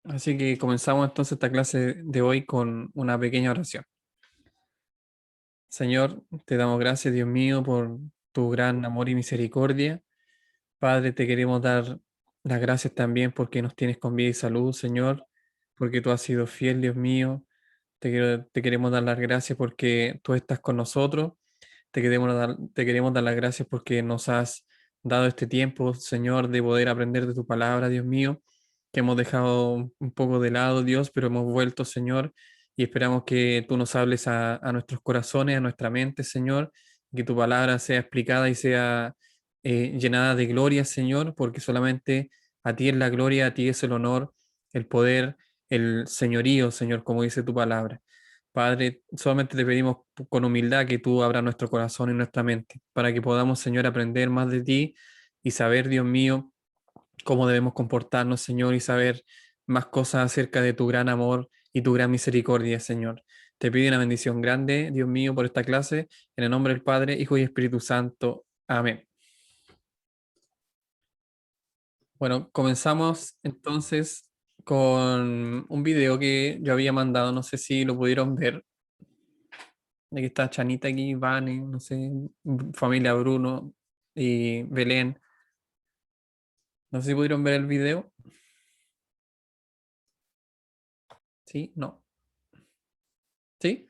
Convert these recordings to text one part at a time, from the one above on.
Así que comenzamos entonces esta clase de hoy con una pequeña oración. Señor, te damos gracias, Dios mío, por tu gran amor y misericordia. Padre, te queremos dar las gracias también porque nos tienes con vida y salud, Señor, porque tú has sido fiel, Dios mío. Te queremos dar las gracias porque tú estás con nosotros. Te queremos dar las gracias porque nos has dado este tiempo, Señor, de poder aprender de tu palabra, Dios mío, que hemos dejado un poco de lado, Dios, pero hemos vuelto, Señor, y esperamos que tú nos hables a nuestros corazones, a nuestra mente, Señor, que tu palabra sea explicada y sea llenada de gloria, Señor, porque solamente a ti es la gloria, a ti es el honor, el poder, el señorío, Señor, como dice tu palabra. Padre, solamente te pedimos con humildad que tú abras nuestro corazón y nuestra mente, para que podamos, Señor, aprender más de ti y saber, Dios mío, cómo debemos comportarnos, Señor, y saber más cosas acerca de tu gran amor y tu gran misericordia, Señor. Te pido una bendición grande, Dios mío, por esta clase, en el nombre del Padre, Hijo y Espíritu Santo. Amén. Bueno, comenzamos entonces con un video que yo había mandado, no sé si lo pudieron ver. Aquí está Chanita aquí, Vane, no sé, familia Bruno y Belén. No sé si pudieron ver el video. ¿Sí? ¿No? ¿Sí?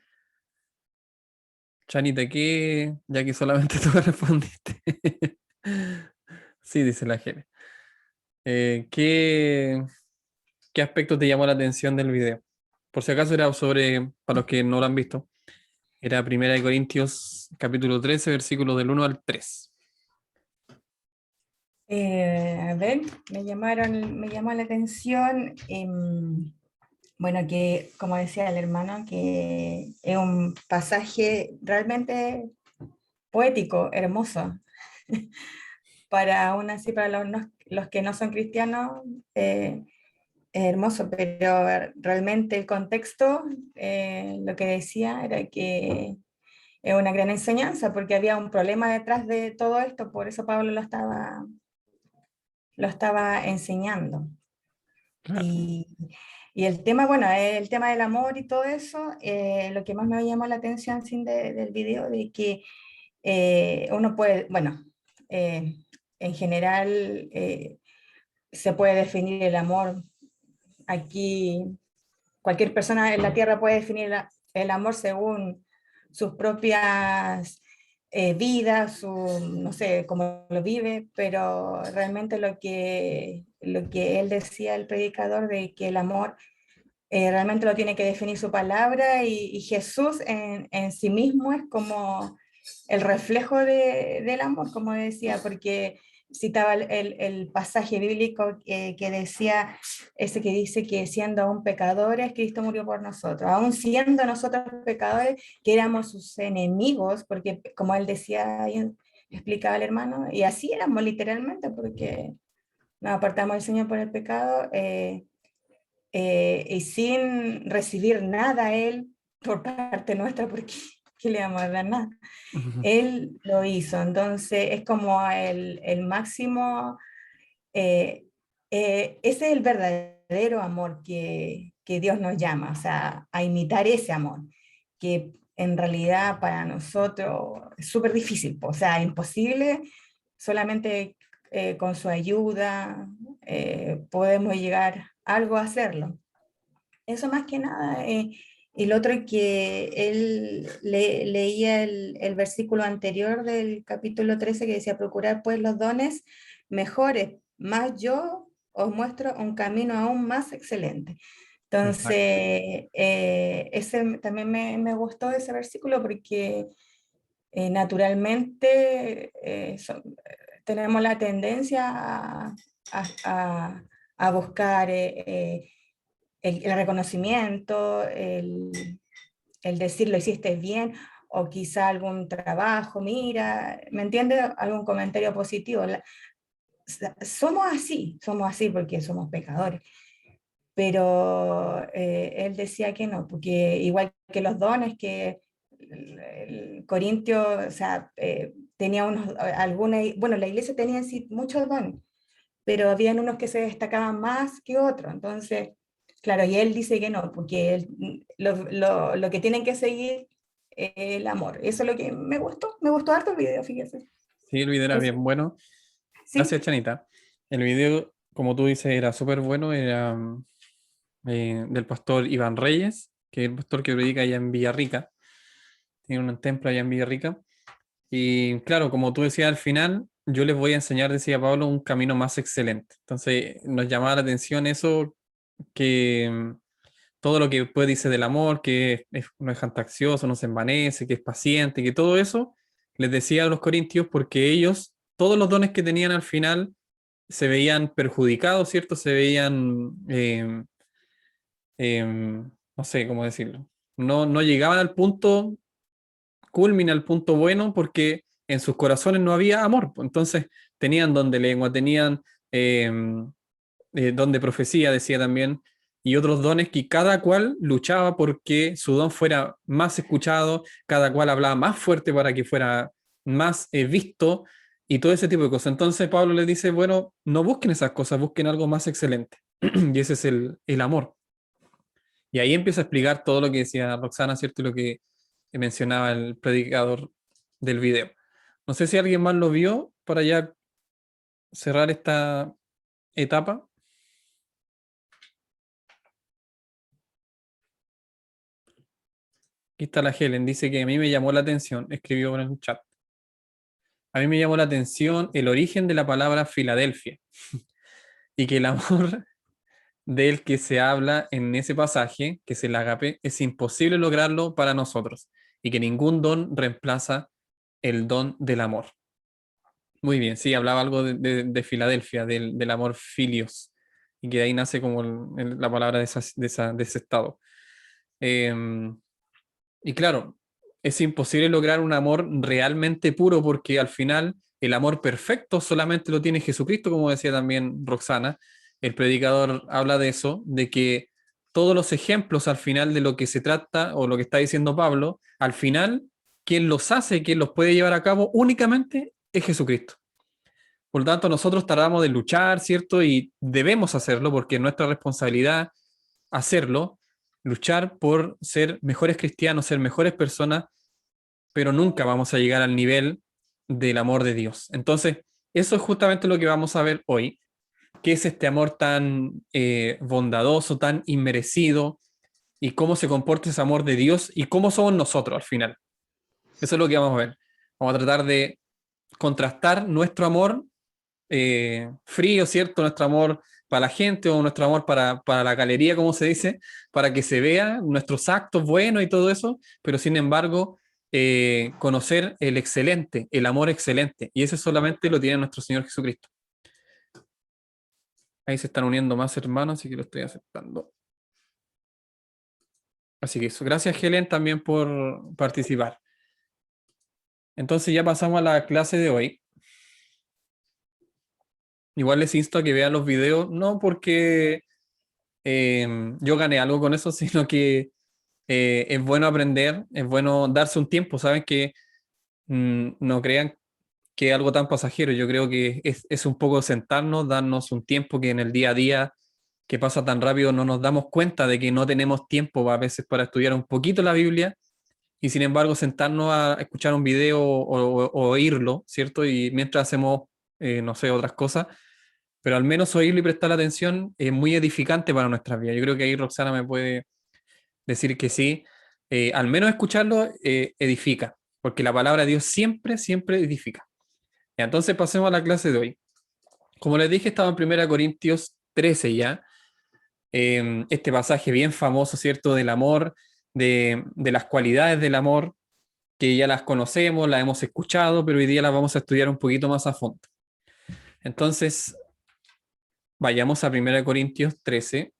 Chanita, ¿qué? Ya que solamente tú me respondiste. Sí, dice la Jere. ¿Qué aspecto te llamó la atención del video? Por si acaso era sobre, para los que no lo han visto, era Primera de Corintios capítulo 13 versículos del 1 al 3. A ver, me llamó la atención, bueno, que como decía el hermano, que es un pasaje realmente poético, hermoso, para aún así para los que no son cristianos, es hermoso, pero realmente el contexto, lo que decía era que es una gran enseñanza, porque había un problema detrás de todo esto, por eso Pablo lo estaba enseñando. Claro. Y, y el tema, bueno, el tema del amor y todo eso, lo que más me llamó la atención del video, de que uno puede, bueno, en general se puede definir el amor. Aquí cualquier persona en la tierra puede definir el amor según sus propias vidas, no sé cómo lo vive, pero realmente lo que él decía, el predicador, de que el amor realmente lo tiene que definir su palabra, y Jesús en sí mismo es como el reflejo del amor, como decía, porque citaba el pasaje bíblico que decía, ese que dice que siendo aún pecadores, Cristo murió por nosotros, aún siendo nosotros pecadores, que éramos sus enemigos, porque como él decía, explicaba el hermano, y así éramos literalmente, porque nos apartamos del Señor por el pecado, y sin recibir nada a Él por parte nuestra, porque ¿qué le vamos a dar nada? Él lo hizo, entonces es como el máximo, eh, ese es el verdadero amor que Dios nos llama, o sea, a imitar ese amor, que en realidad para nosotros es súper difícil, o sea, imposible, solamente con su ayuda podemos llegar algo a hacerlo. Eso más que nada. Y lo otro es que él leía el versículo anterior del capítulo 13 que decía, procurar pues los dones mejores, más yo os muestro un camino aún más excelente. Entonces, Exacto. ese también me gustó ese versículo, porque naturalmente tenemos la tendencia a, a buscar el reconocimiento, el decir lo hiciste bien, o quizá algún trabajo, mira, ¿me entiendes? Algún comentario positivo. Somos así porque somos pecadores. Pero él decía que no, porque igual que los dones, que el Corintio, o sea, tenía algunos, bueno, la iglesia tenía en sí muchos dones, pero habían unos que se destacaban más que otros. Entonces, Claro, y él dice que no, porque lo que tienen que seguir es el amor. Eso es lo que me gustó harto el video, fíjese. Sí, el video era Eso, bien bueno. Gracias, sí, Chanita. El video, como tú dices, era súper bueno, era del pastor Iván Reyes, que es el pastor que predica allá en Villarrica. Tiene un templo allá en Villarrica. Y claro, como tú decías al final, yo les voy a enseñar, decía Pablo, un camino más excelente. Entonces nos llamaba la atención eso, que todo lo que después dice del amor, que no es jactancioso, no se envanece, que es paciente, que todo eso les decía a los corintios porque ellos, todos los dones que tenían al final, se veían perjudicados, ¿cierto? Se veían, no sé cómo decirlo, no llegaban al punto culmina al punto bueno porque en sus corazones no había amor. Pues. Entonces tenían don de lengua, tenían eh, don de profecía, decía también, y otros dones que cada cual luchaba porque su don fuera más escuchado, cada cual hablaba más fuerte para que fuera más visto y todo ese tipo de cosas. Entonces Pablo les dice, bueno, no busquen esas cosas, busquen algo más excelente. Y ese es el amor. Y ahí empieza a explicar todo lo que decía Roxana, ¿cierto? Y lo que mencionaba el predicador del video. No sé si alguien más lo vio para ya cerrar esta etapa. Aquí está la Helen, dice que a mí me llamó la atención, escribió en el chat. A mí me llamó la atención el origen de la palabra Filadelfia y que el amor del que se habla en ese pasaje, que es el ágape, es imposible lograrlo para nosotros y que ningún don reemplaza el don del amor. Muy bien, sí, hablaba algo de Filadelfia, del amor filios, y que de ahí nace como la palabra de ese estado. Eh, y claro, es imposible lograr un amor realmente puro porque al final el amor perfecto solamente lo tiene Jesucristo, como decía también Roxana. El predicador habla de eso, de que todos los ejemplos al final de lo que se trata o lo que está diciendo Pablo, al final, quien los hace, quien los puede llevar a cabo únicamente es Jesucristo. Por lo tanto, nosotros tratamos de luchar, ¿cierto? Y debemos hacerlo porque es nuestra responsabilidad hacerlo, luchar por ser mejores cristianos, ser mejores personas, pero nunca vamos a llegar al nivel del amor de Dios. Entonces, eso es justamente lo que vamos a ver hoy, qué es este amor tan bondadoso, tan inmerecido, y cómo se comporta ese amor de Dios y cómo somos nosotros al final. Eso es lo que vamos a ver. Vamos a tratar de contrastar nuestro amor frío, ¿cierto? Nuestro amor para la gente o nuestro amor para la galería, como se dice, para que se vea nuestros actos buenos y todo eso, pero sin embargo, conocer el excelente, el amor excelente. Y eso solamente lo tiene nuestro Señor Jesucristo. Ahí se están uniendo más hermanos, así que lo estoy aceptando. Así que eso. Gracias, Helen, también por participar. Entonces ya pasamos a la clase de hoy. Igual les insto a que vean los videos, no porque yo gané algo con eso, sino que es bueno aprender, es bueno darse un tiempo, ¿saben? Que no crean que es algo tan pasajero, yo creo que es un poco sentarnos, darnos un tiempo que en el día a día que pasa tan rápido no nos damos cuenta de que no tenemos tiempo a veces para estudiar un poquito la Biblia y sin embargo sentarnos a escuchar un video o oírlo, ¿cierto? Y mientras hacemos, no sé, otras cosas, pero al menos oírlo y prestar atención es muy edificante para nuestra vida. Yo creo que ahí Roxana me puede decir que sí, al menos escucharlo edifica, porque la palabra de Dios siempre, siempre edifica. Y entonces pasemos a la clase de hoy. Como les dije, estaba en 1 Corintios 13 ya, este pasaje bien famoso, ¿cierto? Del amor, de las cualidades del amor, que ya las conocemos, las hemos escuchado, pero hoy día las vamos a estudiar un poquito más a fondo. Entonces, vayamos a 1 Corintios 13.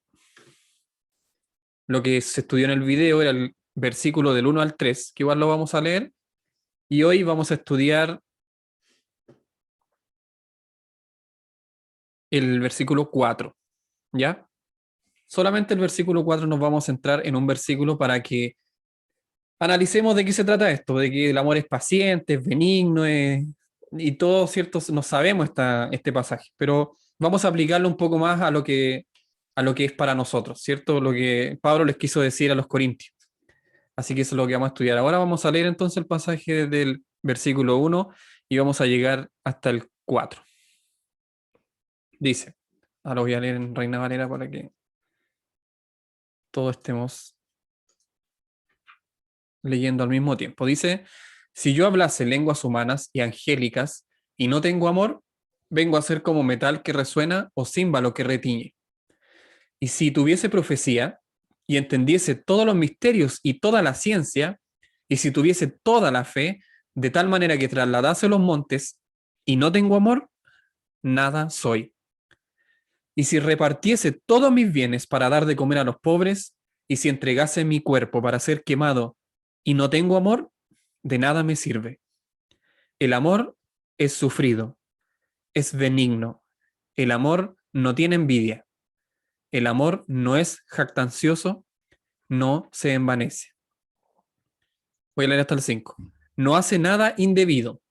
Lo que se estudió en el video era el versículo del 1 al 3, que igual lo vamos a leer, y hoy vamos a estudiar el versículo 4, ¿ya? Solamente el versículo 4 nos vamos a centrar en un versículo para que analicemos de qué se trata esto, de que el amor es paciente, es benigno, y todo, ¿cierto? No sabemos este pasaje, pero vamos a aplicarlo un poco más a lo que es para nosotros, ¿cierto? Lo que Pablo les quiso decir a los corintios. Así que eso es lo que vamos a estudiar. Ahora vamos a leer entonces el pasaje del versículo 1 y vamos a llegar hasta el 4. Dice, ahora lo voy a leer en Reina Valera para que todos estemos leyendo al mismo tiempo. Dice, si yo hablase lenguas humanas y angélicas y no tengo amor, vengo a ser como metal que resuena o címbalo que retiñe. Y si tuviese profecía y entendiese todos los misterios y toda la ciencia, y si tuviese toda la fe, de tal manera que trasladase los montes y no tengo amor, nada soy. Y si repartiese todos mis bienes para dar de comer a los pobres, y si entregase mi cuerpo para ser quemado y no tengo amor, de nada me sirve. El amor es sufrido, es benigno. El amor no tiene envidia. El amor no es jactancioso, no se envanece. Voy a leer hasta el 5. No hace nada indebido,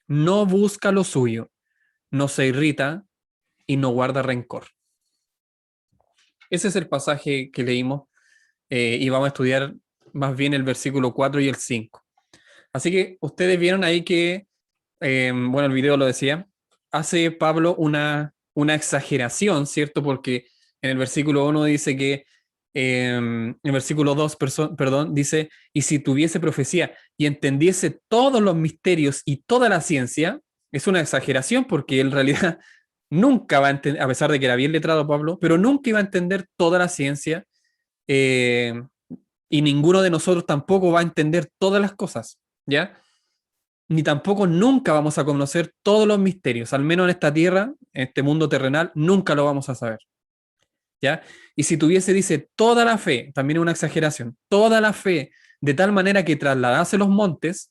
no busca lo suyo, no se irrita y no guarda rencor. Ese es el pasaje que leímos y vamos a estudiar más bien el versículo 4 y el 5. Así que ustedes vieron ahí que, bueno, el video lo decía, hace Pablo una exageración, ¿cierto? Porque en el versículo 1 dice que, en el versículo 2, perdón, dice, y si tuviese profecía y entendiese todos los misterios y toda la ciencia, es una exageración porque en realidad nunca va a entender, a pesar de que era bien letrado Pablo, pero nunca iba a entender toda la ciencia, eh, y ninguno de nosotros tampoco va a entender todas las cosas, ¿ya? Ni tampoco nunca vamos a conocer todos los misterios, al menos en esta tierra, en este mundo terrenal, nunca lo vamos a saber, ¿ya? Y si tuviese, dice, toda la fe, también es una exageración, toda la fe, de tal manera que trasladase los montes,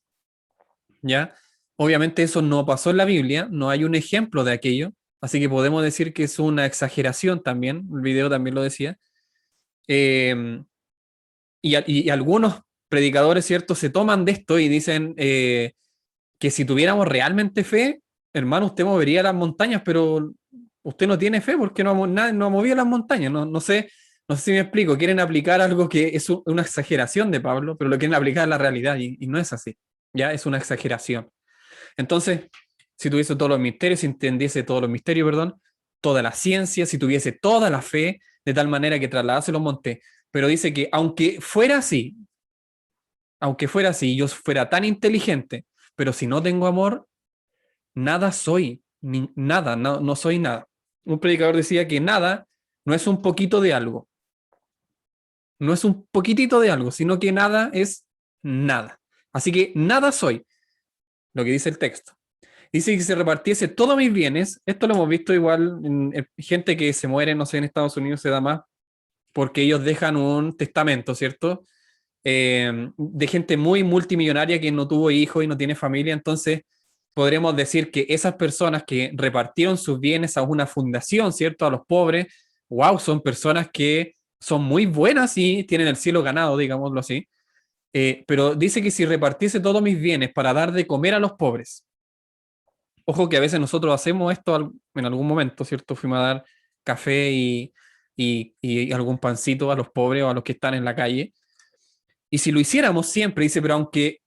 ¿ya? Obviamente eso no pasó en la Biblia, no hay un ejemplo de aquello, así que podemos decir que es una exageración también, el video también lo decía. Eh, y algunos predicadores, ¿cierto?, se toman de esto y dicen que si tuviéramos realmente fe, hermano, usted movería las montañas, pero usted no tiene fe porque no ha movido las montañas. No sé si me explico. Quieren aplicar algo que es una exageración de Pablo, pero lo quieren aplicar a la realidad y no es así. Ya es una exageración. Entonces, si tuviese todos los misterios, si entendiese todos los misterios, perdón, toda la ciencia, si tuviese toda la fe, de tal manera que trasladase los montes. Pero dice que aunque fuera así, yo fuera tan inteligente, pero si no tengo amor, nada soy, nada, no soy nada. Un predicador decía que nada no es un poquito de algo, no es un poquitito de algo, sino que nada es nada. Así que nada soy, lo que dice el texto. Dice que si se repartiese todos mis bienes, esto lo hemos visto igual en gente que se muere, no sé, en Estados Unidos se da más, porque ellos dejan un testamento, ¿cierto? De gente muy multimillonaria que no tuvo hijos y no tiene familia, entonces podremos decir que esas personas que repartieron sus bienes a una fundación, ¿cierto? A los pobres, wow, son personas que son muy buenas y tienen el cielo ganado, digámoslo así. Pero dice que si repartiese todos mis bienes para dar de comer a los pobres, ojo que a veces nosotros hacemos esto en algún momento, ¿cierto? Fuimos a dar café y algún pancito a los pobres o a los que están en la calle. Y si lo hiciéramos siempre, dice, pero aunque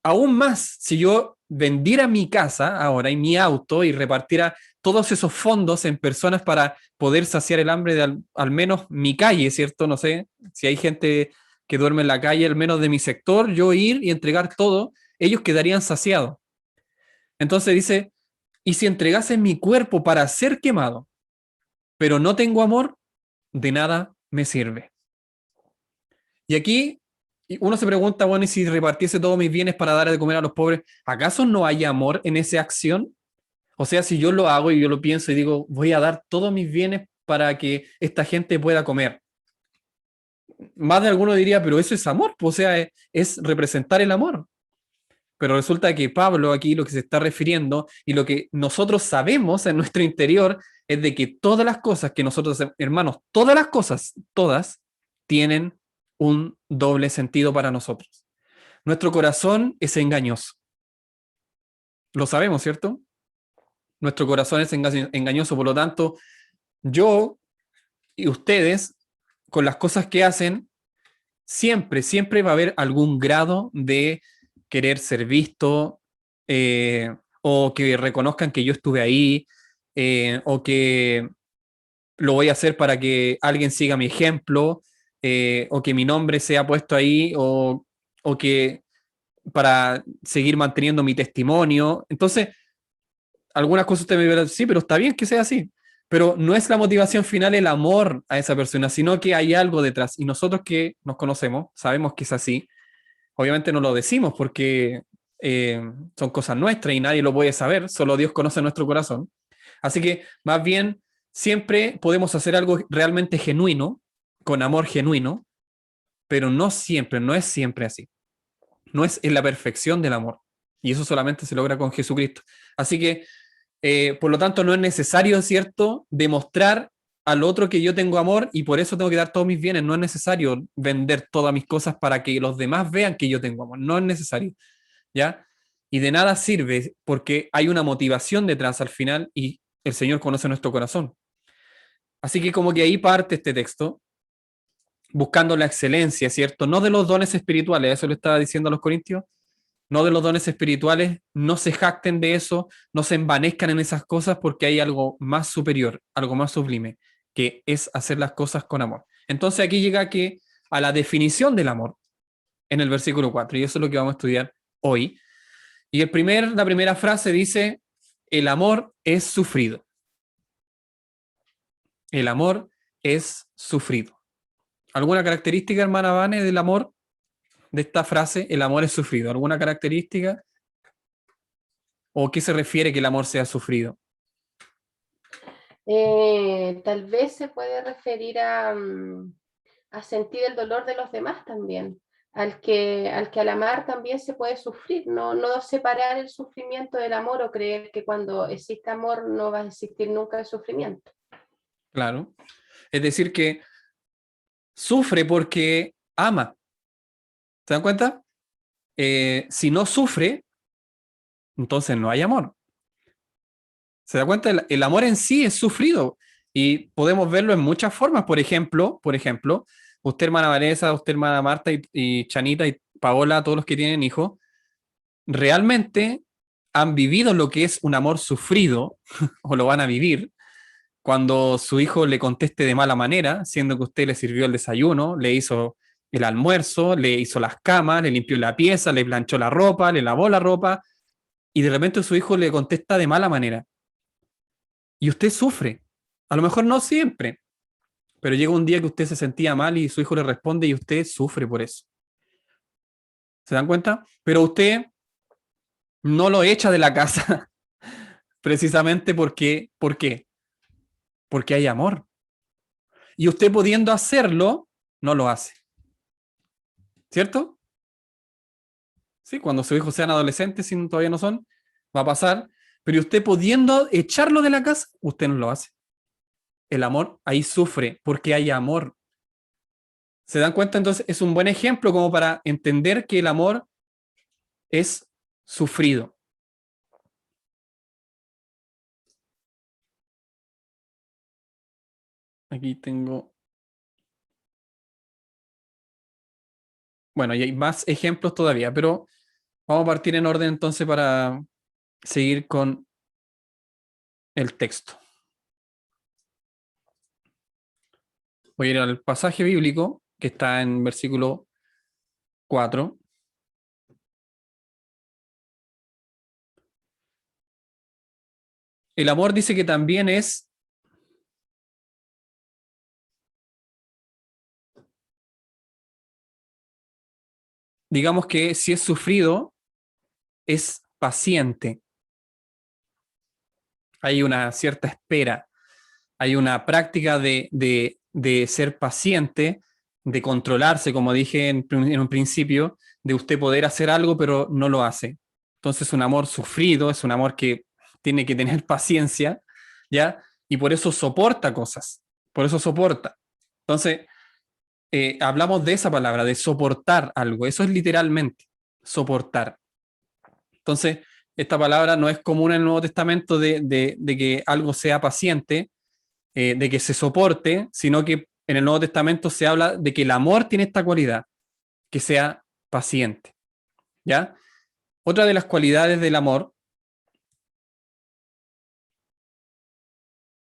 aún más, si yo vendiera mi casa ahora y mi auto y repartiera todos esos fondos en personas para poder saciar el hambre de al menos mi calle, ¿cierto? No sé, si hay gente que duerme en la calle, al menos de mi sector, yo ir y entregar todo, ellos quedarían saciados. Entonces dice, y si entregase mi cuerpo para ser quemado, pero no tengo amor, de nada me sirve. Y aquí uno se pregunta, bueno, ¿y si repartiese todos mis bienes para dar de comer a los pobres, acaso no hay amor en esa acción? O sea, si yo lo hago y yo lo pienso y digo, voy a dar todos mis bienes para que esta gente pueda comer. Más de alguno diría, pero eso es amor, pues, o sea, es representar el amor. Pero resulta que Pablo aquí lo que se está refiriendo y lo que nosotros sabemos en nuestro interior es de que todas las cosas que nosotros, hermanos, todas las cosas, todas, tienen un doble sentido para nosotros. Nuestro corazón es engañoso. Lo sabemos, ¿cierto? Nuestro corazón es engañoso, por lo tanto, yo Y ustedes, con las cosas que hacen, siempre va a haber algún grado de querer ser visto, o que reconozcan que yo estuve ahí, o que lo voy a hacer para que alguien siga mi ejemplo, o que mi nombre sea puesto ahí, o que para seguir manteniendo mi testimonio. Entonces, algunas cosas usted me dirá, sí, pero está bien que sea así. Pero no es la motivación final el amor a esa persona, sino que hay algo detrás. Y nosotros que nos conocemos, sabemos que es así. Obviamente no lo decimos porque son cosas nuestras y nadie lo puede saber, solo Dios conoce nuestro corazón. Así que más bien siempre podemos hacer algo realmente genuino, con amor genuino, pero no siempre, no es siempre así. No es en la perfección del amor. Y eso solamente se logra con Jesucristo. Así que, por lo tanto, no es necesario, ¿cierto?, demostrar al otro que yo tengo amor y por eso tengo que dar todos mis bienes. No es necesario vender todas mis cosas para que los demás vean que yo tengo amor. No es necesario, ¿ya? Y de nada sirve porque hay una motivación detrás al final y el Señor conoce nuestro corazón. Así que como que ahí parte este texto, buscando la excelencia, ¿cierto? No de los dones espirituales, eso le estaba diciendo a los corintios, no de los dones espirituales, no se jacten de eso, no se envanezcan en esas cosas porque hay algo más superior, algo más sublime, que es hacer las cosas con amor. Entonces aquí llega que a la definición del amor en el versículo 4, y eso es lo que vamos a estudiar hoy. Y la primera frase dice, el amor es sufrido. El amor es sufrido. ¿Alguna característica, hermana Vane, del amor, de esta frase, el amor es sufrido? ¿Alguna característica? ¿O qué se refiere que el amor sea sufrido? Tal vez se puede referir a sentir el dolor de los demás también, al amar también se puede sufrir, no separar el sufrimiento del amor o creer que cuando existe amor no va a existir nunca el sufrimiento. Claro. Es decir, que sufre porque ama. ¿Se dan cuenta? Si no sufre, entonces no hay amor. ¿Se da cuenta? El amor en sí es sufrido y podemos verlo en muchas formas. Por ejemplo, usted, hermana Vanessa, usted, hermana Marta y Chanita y Paola, todos los que tienen hijos, realmente han vivido lo que es un amor sufrido o lo van a vivir cuando su hijo le conteste de mala manera, siendo que usted le sirvió el desayuno, le hizo el almuerzo, le hizo las camas, le limpió la pieza, le planchó la ropa, le lavó la ropa, y de repente su hijo le contesta de mala manera. Y usted sufre. A lo mejor no siempre, pero llega un día que usted se sentía mal y su hijo le responde y usted sufre por eso. ¿Se dan cuenta? Pero usted no lo echa de la casa precisamente porque, ¿por qué? Porque hay amor. Y usted pudiendo hacerlo, no lo hace. ¿Cierto? Sí, cuando sus hijos sean adolescentes, si todavía no son, va a pasar. Pero usted pudiendo echarlo de la casa, usted no lo hace. El amor ahí sufre porque hay amor. ¿Se dan cuenta? Entonces es un buen ejemplo como para entender que el amor es sufrido. Aquí tengo... Bueno, y hay más ejemplos todavía, pero vamos a partir en orden entonces para seguir con el texto. Voy a ir al pasaje bíblico que está en versículo 4. El amor dice que también es digamos que si es sufrido, es paciente. Hay una cierta espera, hay una práctica de ser paciente, de controlarse, como dije en un principio, de usted poder hacer algo, pero no lo hace. Entonces, un amor sufrido es un amor que tiene que tener paciencia, ¿ya? Y por eso soporta cosas, por eso soporta. Entonces, hablamos de esa palabra, de soportar algo, eso es literalmente soportar. Entonces, esta palabra no es común en el Nuevo Testamento de que algo sea paciente, de que se soporte, sino que en el Nuevo Testamento se habla de que el amor tiene esta cualidad, que sea paciente, ¿ya? Otra de las cualidades del amor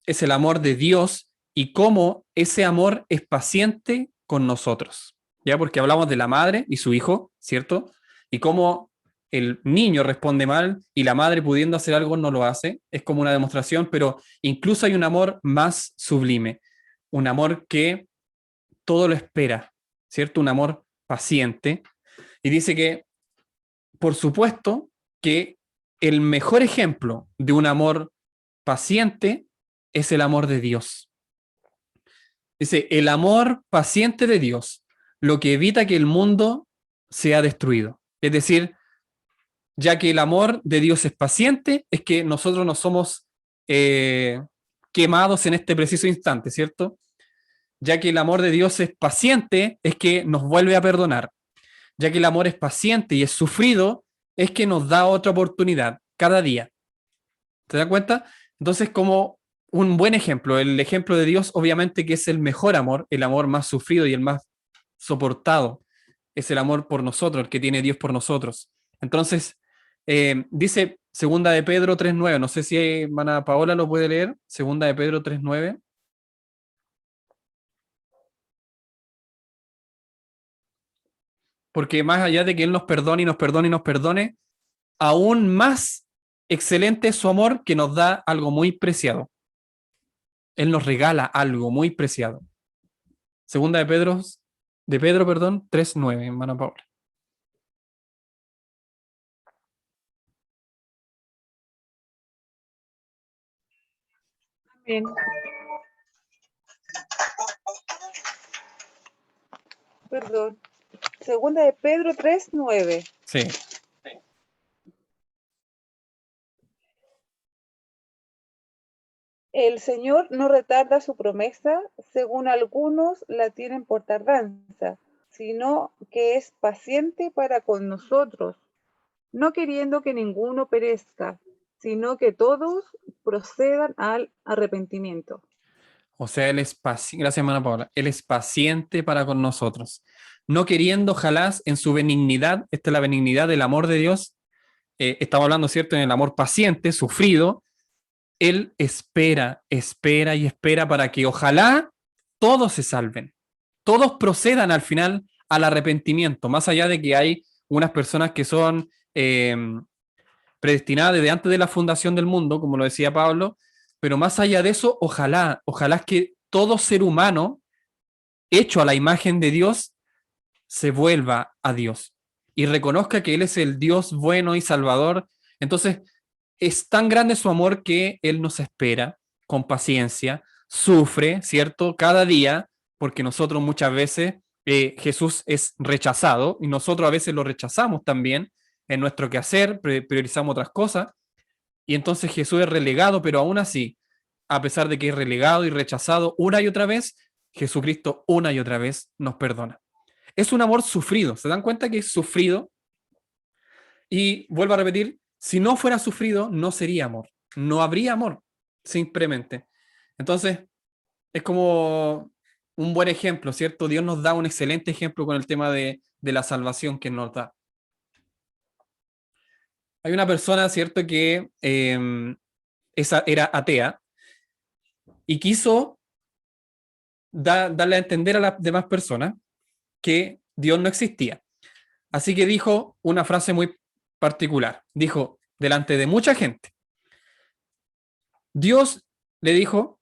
es el amor de Dios y cómo ese amor es paciente con nosotros, ¿ya? Porque hablamos de la madre y su hijo, ¿cierto? Y cómo el niño responde mal y la madre pudiendo hacer algo no lo hace, es como una demostración, pero incluso hay un amor más sublime, un amor que todo lo espera, ¿cierto? Un amor paciente. Y dice que, por supuesto, que el mejor ejemplo de un amor paciente es el amor de Dios. Dice, el amor paciente de Dios, lo que evita que el mundo sea destruido. Es decir, ya que el amor de Dios es paciente, es que nosotros no somos quemados en este preciso instante, ¿cierto? Ya que el amor de Dios es paciente, es que nos vuelve a perdonar. Ya que el amor es paciente y es sufrido, es que nos da otra oportunidad cada día. ¿Te das cuenta? Entonces, como un buen ejemplo, el ejemplo de Dios, obviamente que es el mejor amor, el amor más sufrido y el más soportado, es el amor por nosotros, el que tiene Dios por nosotros. Entonces, dice Segunda de Pedro 3:9, no sé si hermana Paola lo puede leer, Segunda de Pedro 3:9. Porque más allá de que Él nos perdone y nos perdone y nos perdone, aún más excelente es su amor que nos da algo muy preciado. Él nos regala algo muy preciado. Segunda de Pedro, perdón, 3:9, hermana Paula. Bien. Perdón. Segunda de Pedro 3:9. Sí. El Señor no retarda su promesa, según algunos la tienen por tardanza, sino que es paciente para con nosotros, no queriendo que ninguno perezca, sino que todos procedan al arrepentimiento. O sea, Él es paciente, gracias hermana Paula, Él es paciente para con nosotros, no queriendo ojalá en su benignidad, esta es la benignidad del amor de Dios, estamos hablando, ¿cierto?, en el amor paciente, sufrido, Él espera, espera y espera para que ojalá todos se salven, todos procedan al final al arrepentimiento, más allá de que hay unas personas que son predestinadas desde antes de la fundación del mundo, como lo decía Pablo, pero más allá de eso, ojalá es que todo ser humano hecho a la imagen de Dios se vuelva a Dios y reconozca que Él es el Dios bueno y salvador. Entonces, es tan grande su amor que Él nos espera con paciencia, sufre, ¿cierto? Cada día, porque nosotros muchas veces, Jesús es rechazado y nosotros a veces lo rechazamos también en nuestro quehacer, priorizamos otras cosas, y entonces Jesús es relegado, pero aún así, a pesar de que es relegado y rechazado una y otra vez, Jesucristo una y otra vez nos perdona. Es un amor sufrido, ¿se dan cuenta que es sufrido? Y vuelvo a repetir, si no fuera sufrido, no sería amor. No habría amor, simplemente. Entonces, es como un buen ejemplo, ¿cierto? Dios nos da un excelente ejemplo con el tema de la salvación que nos da. Hay una persona, ¿cierto?, que era atea y quiso darle a entender a las demás personas que Dios no existía. Así que dijo una frase muy particular. Dijo, delante de mucha gente, Dios le dijo,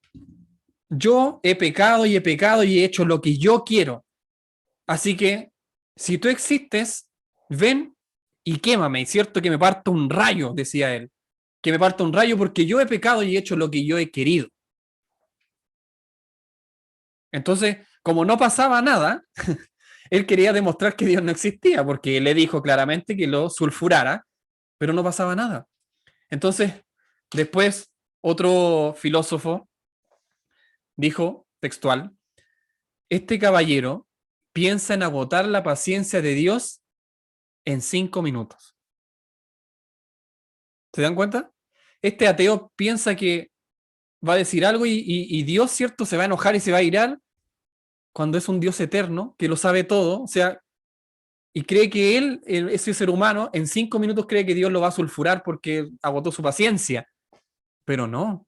yo he pecado y he hecho lo que yo quiero. Así que, si tú existes, ven y quémame. Es cierto que me parta un rayo, decía él. Que me parta un rayo porque yo he pecado y he hecho lo que yo he querido. Entonces, como no pasaba nada, él quería demostrar que Dios no existía, porque le dijo claramente que lo sulfurara, pero no pasaba nada. Entonces, después, otro filósofo dijo, textual, este caballero piensa en agotar la paciencia de Dios en 5 minutos. ¿Se dan cuenta? Este ateo piensa que va a decir algo y Dios, ¿cierto?, se va a enojar y se va a irar cuando es un Dios eterno, que lo sabe todo, o sea, y cree que ese ser humano, en 5 minutos cree que Dios lo va a sulfurar porque agotó su paciencia. Pero no,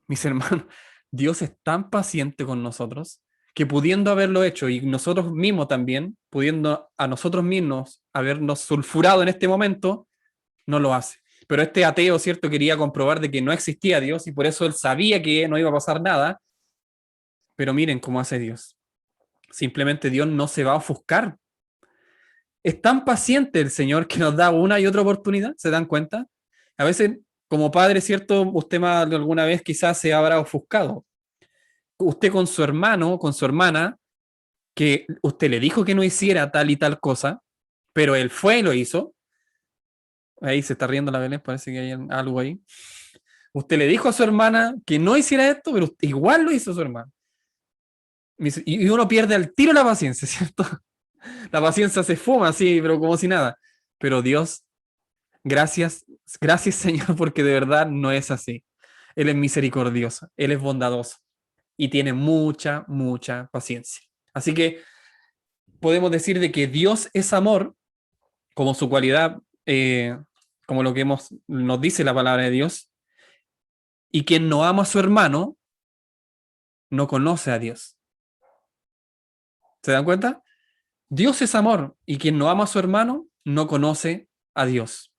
mis hermanos, Dios es tan paciente con nosotros que pudiendo haberlo hecho y nosotros mismos también, pudiendo a nosotros mismos habernos sulfurado en este momento, no lo hace. Pero este ateo, ¿cierto?, quería comprobar de que no existía Dios y por eso él sabía que no iba a pasar nada. Pero miren cómo hace Dios. Simplemente Dios no se va a ofuscar. Es tan paciente el Señor que nos da una y otra oportunidad, ¿se dan cuenta? A veces, como padre, ¿cierto?, usted más de alguna vez quizás se habrá ofuscado. Usted con su hermano, con su hermana, que usted le dijo que no hiciera tal y tal cosa, pero él fue y lo hizo. Ahí se está riendo la Belén, parece que hay algo ahí. Usted le dijo a su hermana que no hiciera esto, pero igual lo hizo su hermana. Y uno pierde al tiro la paciencia, ¿cierto? La paciencia se fuma así, pero como si nada. Pero Dios, gracias, gracias Señor, porque de verdad no es así. Él es misericordioso, Él es bondadoso y tiene mucha, mucha paciencia. Así que podemos decir de que Dios es amor, como su cualidad, como lo que nos dice la palabra de Dios, y quien no ama a su hermano, no conoce a Dios. ¿Se dan cuenta? Dios es amor, y quien no ama a su hermano, no conoce a Dios.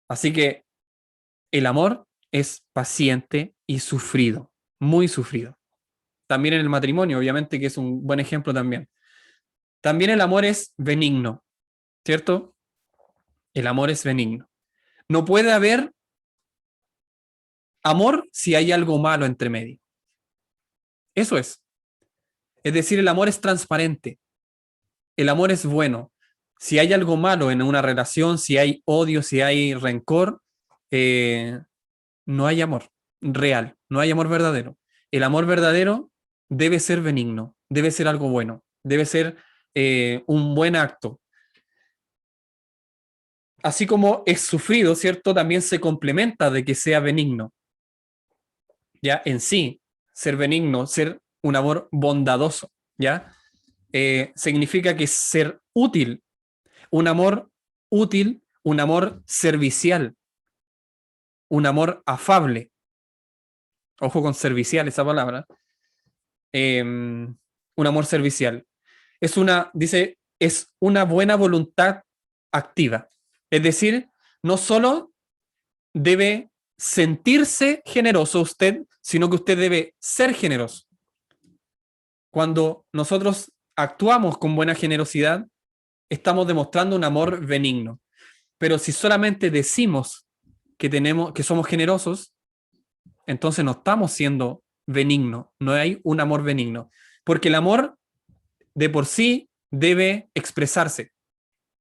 Así que el amor es paciente y sufrido, muy sufrido. También en el matrimonio, obviamente, que es un buen ejemplo también. También el amor es benigno, ¿cierto? El amor es benigno. No puede haber amor si hay algo malo entre medio. Eso es. Es decir, el amor es transparente. El amor es bueno. Si hay algo malo en una relación, si hay odio, si hay rencor, no hay amor real, no hay amor verdadero. El amor verdadero debe ser benigno, debe ser algo bueno, debe ser un buen acto. Así como es sufrido, ¿cierto? También se complementa de que sea benigno. Ya en sí, ser benigno, ser un amor bondadoso, ¿ya? Significa que ser útil, un amor útil, un amor servicial, un amor afable. Ojo con servicial esa palabra. Un amor servicial. Dice, es una buena voluntad activa. Es decir, no solo debe sentirse generoso usted, sino que usted debe ser generoso. Cuando nosotros actuamos con buena generosidad, estamos demostrando un amor benigno. Pero si solamente decimos que somos generosos, entonces no estamos siendo benignos, no hay un amor benigno. Porque el amor de por sí debe expresarse,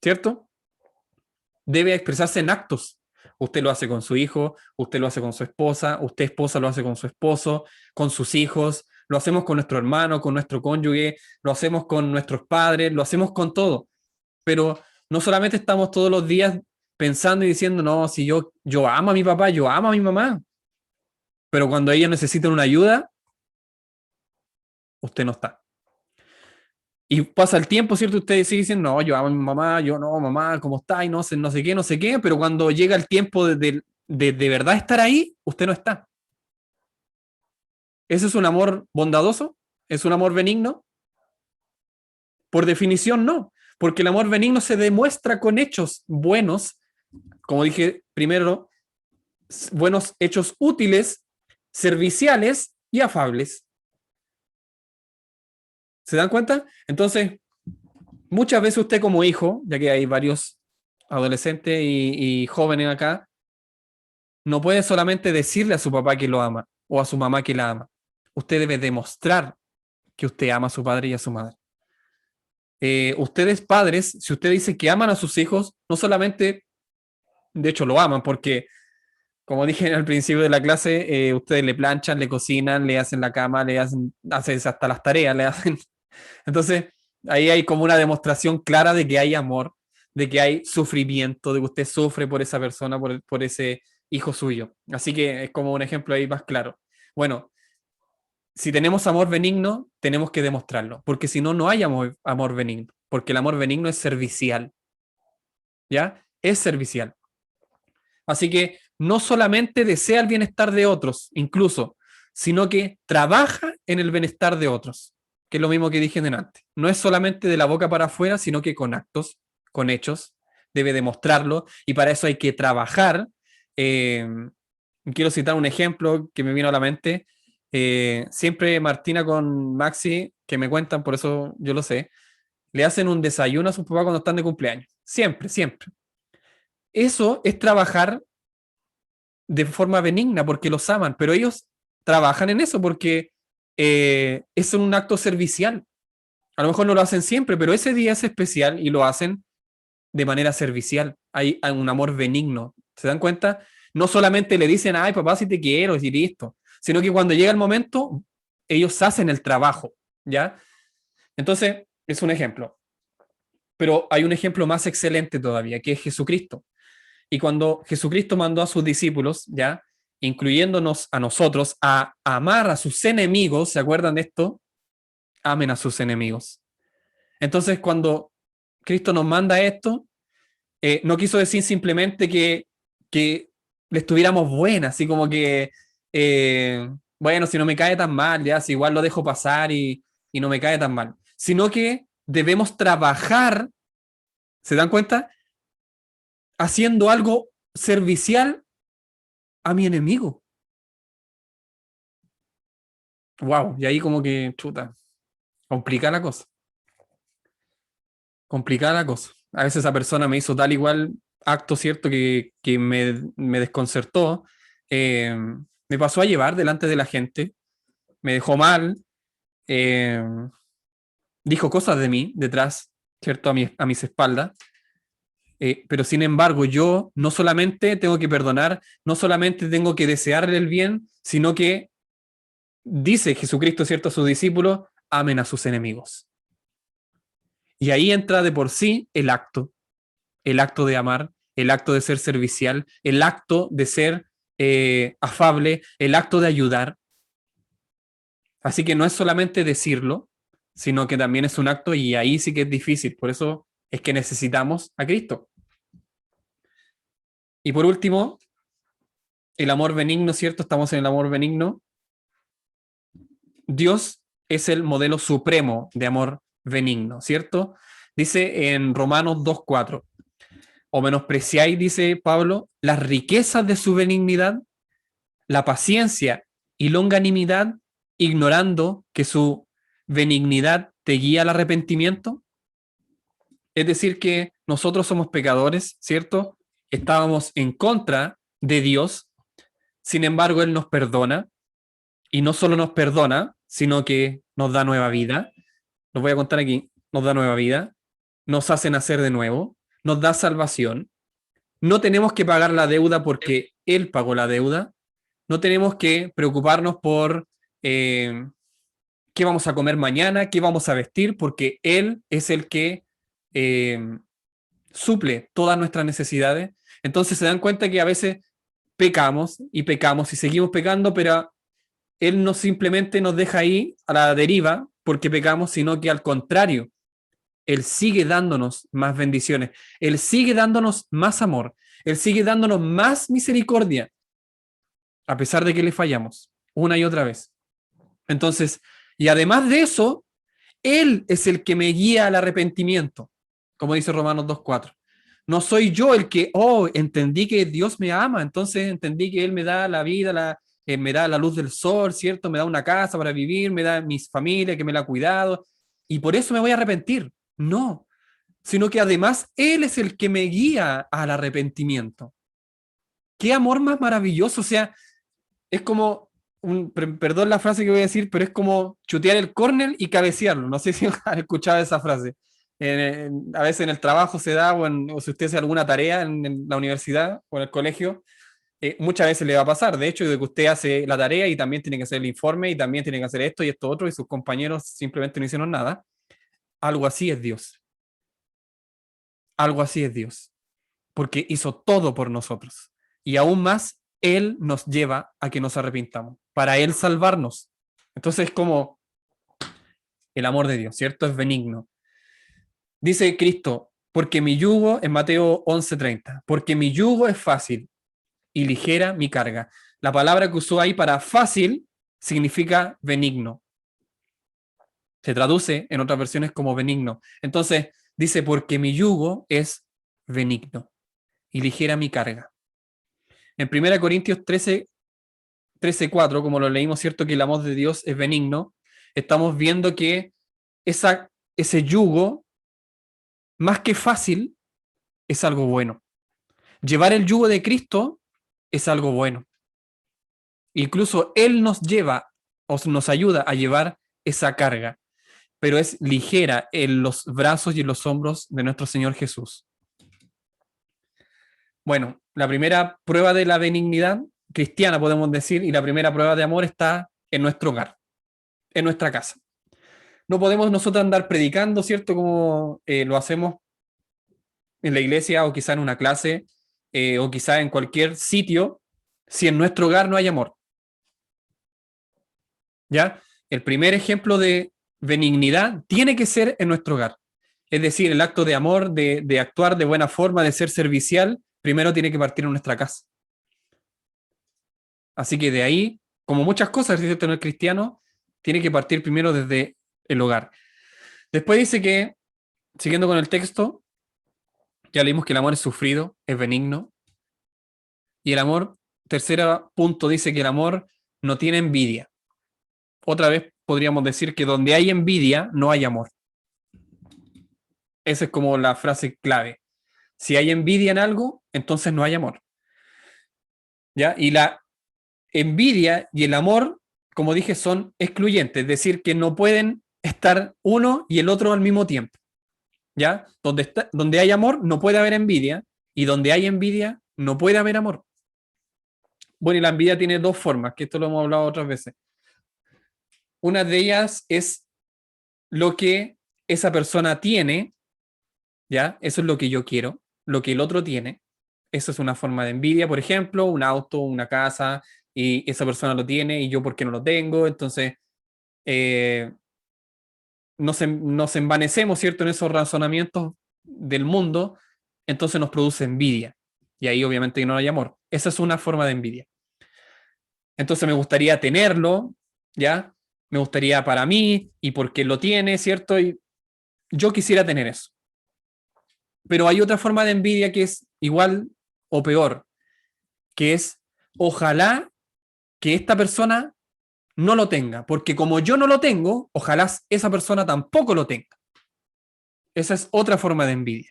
¿cierto? Debe expresarse en actos. Usted lo hace con su hijo, usted lo hace con su esposa, usted esposa lo hace con su esposo, con sus hijos, lo hacemos con nuestro hermano, con nuestro cónyuge, lo hacemos con nuestros padres, lo hacemos con todo. Pero no solamente estamos todos los días pensando y diciendo, no, si yo amo a mi papá, yo amo a mi mamá, pero cuando ellos necesitan una ayuda, usted no está. Y pasa el tiempo, ¿cierto? Ustedes siguen diciendo, no, yo amo a mi mamá, yo no, mamá, ¿cómo está? Y no sé, no sé qué, pero cuando llega el tiempo de verdad estar ahí, usted no está. ¿Ese es un amor bondadoso? ¿Es un amor benigno? Por definición, no, porque el amor benigno se demuestra con hechos buenos, como dije primero, buenos hechos útiles, serviciales y afables. ¿Se dan cuenta? Entonces, muchas veces usted como hijo, ya que hay varios adolescentes y jóvenes acá, no puede solamente decirle a su papá que lo ama o a su mamá que la ama. Usted debe demostrar que usted ama a su padre y a su madre. Ustedes padres, si usted dice que aman a sus hijos, no solamente, de hecho lo aman, porque como dije al principio de la clase, ustedes le planchan, le cocinan, le hacen la cama, hacen hasta las tareas, le hacen. Entonces, ahí hay como una demostración clara de que hay amor, de que hay sufrimiento, de que usted sufre por esa persona, por ese hijo suyo. Así que es como un ejemplo ahí más claro. Bueno, si tenemos amor benigno, tenemos que demostrarlo, porque si no, no hay amor benigno, porque el amor benigno es servicial, ¿ya? Es servicial. Así que no solamente desea el bienestar de otros, incluso, sino que trabaja en el bienestar de otros, que es lo mismo que dije antes. No es solamente de la boca para afuera, sino que con actos, con hechos, debe demostrarlo, y para eso hay que trabajar. Quiero citar un ejemplo que me vino a la mente. Siempre Martina con Maxi, que me cuentan, por eso yo lo sé, le hacen un desayuno a sus papás cuando están de cumpleaños. Siempre, siempre. Eso es trabajar de forma benigna porque los aman, pero ellos trabajan en eso porque es un acto servicial. A lo mejor no lo hacen siempre, pero ese día es especial y lo hacen de manera servicial. Hay un amor benigno. ¿Se dan cuenta? No solamente le dicen, ay, papá, si te quiero, y listo, sino que cuando llega el momento, ellos hacen el trabajo, ¿ya? Entonces, es un ejemplo. Pero hay un ejemplo más excelente todavía, que es Jesucristo. Y cuando Jesucristo mandó a sus discípulos, ¿ya? Incluyéndonos a nosotros, a amar a sus enemigos, ¿se acuerdan de esto? Amen a sus enemigos. Entonces, cuando Cristo nos manda esto, no quiso decir simplemente que le estuviéramos buenas, así como que, bueno, si no me cae tan mal, ya, si igual lo dejo pasar y no me cae tan mal, sino que debemos trabajar, ¿se dan cuenta? Haciendo algo servicial a mi enemigo. Wow, y ahí como que, chuta, complica la cosa. Complicada la cosa. A veces esa persona me hizo tal igual acto, ¿cierto? Que me desconcertó. Me pasó a llevar delante de la gente, me dejó mal, eh, dijo cosas de mí detrás, ¿cierto? A mis espaldas. Pero sin embargo, yo no solamente tengo que perdonar, no solamente tengo que desearle el bien, sino que dice Jesucristo, ¿cierto? A sus discípulos, amen a sus enemigos. Y ahí entra de por sí el acto de amar, el acto de ser servicial, el acto de ser afable, el acto de ayudar. Así que no es solamente decirlo, sino que también es un acto y ahí sí que es difícil. Por eso es que necesitamos a Cristo. Y por último, el amor benigno, ¿cierto? Estamos en el amor benigno. Dios es el modelo supremo de amor benigno, ¿cierto? Dice en Romanos 2:4, o menospreciáis, dice Pablo, las riquezas de su benignidad, la paciencia y longanimidad, ignorando que su benignidad te guía al arrepentimiento. Es decir, que nosotros somos pecadores, ¿cierto? Estábamos en contra de Dios, sin embargo, Él nos perdona, y no solo nos perdona, sino que nos da nueva vida. Los voy a contar aquí, nos da nueva vida, nos hace nacer de nuevo, nos da salvación. No tenemos que pagar la deuda porque Él pagó la deuda. No tenemos que preocuparnos por qué vamos a comer mañana, qué vamos a vestir, porque Él es el que suple todas nuestras necesidades. Entonces se dan cuenta que a veces pecamos y seguimos pecando, pero Él no simplemente nos deja ahí a la deriva porque pecamos, sino que al contrario, Él sigue dándonos más bendiciones, Él sigue dándonos más amor, Él sigue dándonos más misericordia, a pesar de que le fallamos una y otra vez. Entonces, y además de eso, Él es el que me guía al arrepentimiento, como dice Romanos 2:4. No soy yo el que, entendí que Dios me ama, entonces entendí que Él me da la vida, me da la luz del sol, ¿cierto? Me da una casa para vivir, me da mi familia, que me la ha cuidado, y por eso me voy a arrepentir. No, sino que además Él es el que me guía al arrepentimiento. Qué amor más maravilloso, o sea, es como, perdón la frase que voy a decir, pero es como chutear el córner y cabecearlo. No sé si han escuchado esa frase. A veces en el trabajo se da, o si usted hace alguna tarea en la universidad o en el colegio, muchas veces le va a pasar. De hecho, de que usted hace la tarea y también tiene que hacer el informe y también tiene que hacer esto y esto otro y sus compañeros simplemente no hicieron nada. Algo así es Dios. Algo así es Dios. Porque hizo todo por nosotros. Y aún más, Él nos lleva a que nos arrepintamos. para Él salvarnos. Entonces es como el amor de Dios, ¿cierto? Es benigno. Dice Cristo, porque mi yugo, en Mateo 11:30, porque mi yugo es fácil y ligera mi carga. La palabra que usó ahí para fácil significa benigno. Se traduce en otras versiones como benigno. Entonces dice, porque mi yugo es benigno y ligera mi carga. En 1 Corintios 13:4, como lo leímos, cierto, que el amor de Dios es benigno, estamos viendo que ese yugo, más que fácil, es algo bueno. Llevar el yugo de Cristo es algo bueno. Incluso Él nos lleva o nos ayuda a llevar esa carga, pero es ligera en los brazos y en los hombros de nuestro Señor Jesús. Bueno, la primera prueba de la benignidad cristiana, podemos decir, y la primera prueba de amor está en nuestro hogar, en nuestra casa. No podemos nosotros andar predicando, ¿cierto? Como lo hacemos en la iglesia o quizá en una clase o quizá en cualquier sitio, si en nuestro hogar no hay amor. ¿Ya? El primer ejemplo de benignidad tiene que ser en nuestro hogar. Es decir, el acto de amor, de actuar de buena forma, de ser servicial, primero tiene que partir en nuestra casa. Así que de ahí, como muchas cosas, ¿cierto? En el cristiano, tiene que partir primero desde el hogar. Después dice que, siguiendo con el texto, ya leímos que el amor es sufrido, es benigno. Y el amor, tercer punto, dice que el amor no tiene envidia. Otra vez podríamos decir que donde hay envidia, no hay amor. Esa es como la frase clave. Si hay envidia en algo, entonces no hay amor. ¿Ya? Y la envidia y el amor, como dije, son excluyentes, es decir, que no pueden estar uno y el otro al mismo tiempo. ¿Ya? Donde hay amor, no puede haber envidia, y donde hay envidia, no puede haber amor. Bueno, y la envidia tiene dos formas, que esto lo hemos hablado otras veces. Una de ellas es lo que esa persona tiene, ¿ya? Eso es lo que yo quiero, lo que el otro tiene. Eso es una forma de envidia, por ejemplo, un auto, una casa, y esa persona lo tiene y yo por qué no lo tengo. Entonces, nos envanecemos, ¿cierto?, en esos razonamientos del mundo, entonces nos produce envidia. Y ahí obviamente no hay amor. Esa es una forma de envidia. Entonces me gustaría tenerlo, ¿ya? Me gustaría para mí y porque lo tiene, ¿cierto? Y yo quisiera tener eso. Pero hay otra forma de envidia que es igual o peor, que es ojalá que esta persona no lo tenga, porque como yo no lo tengo, ojalá esa persona tampoco lo tenga. Esa es otra forma de envidia.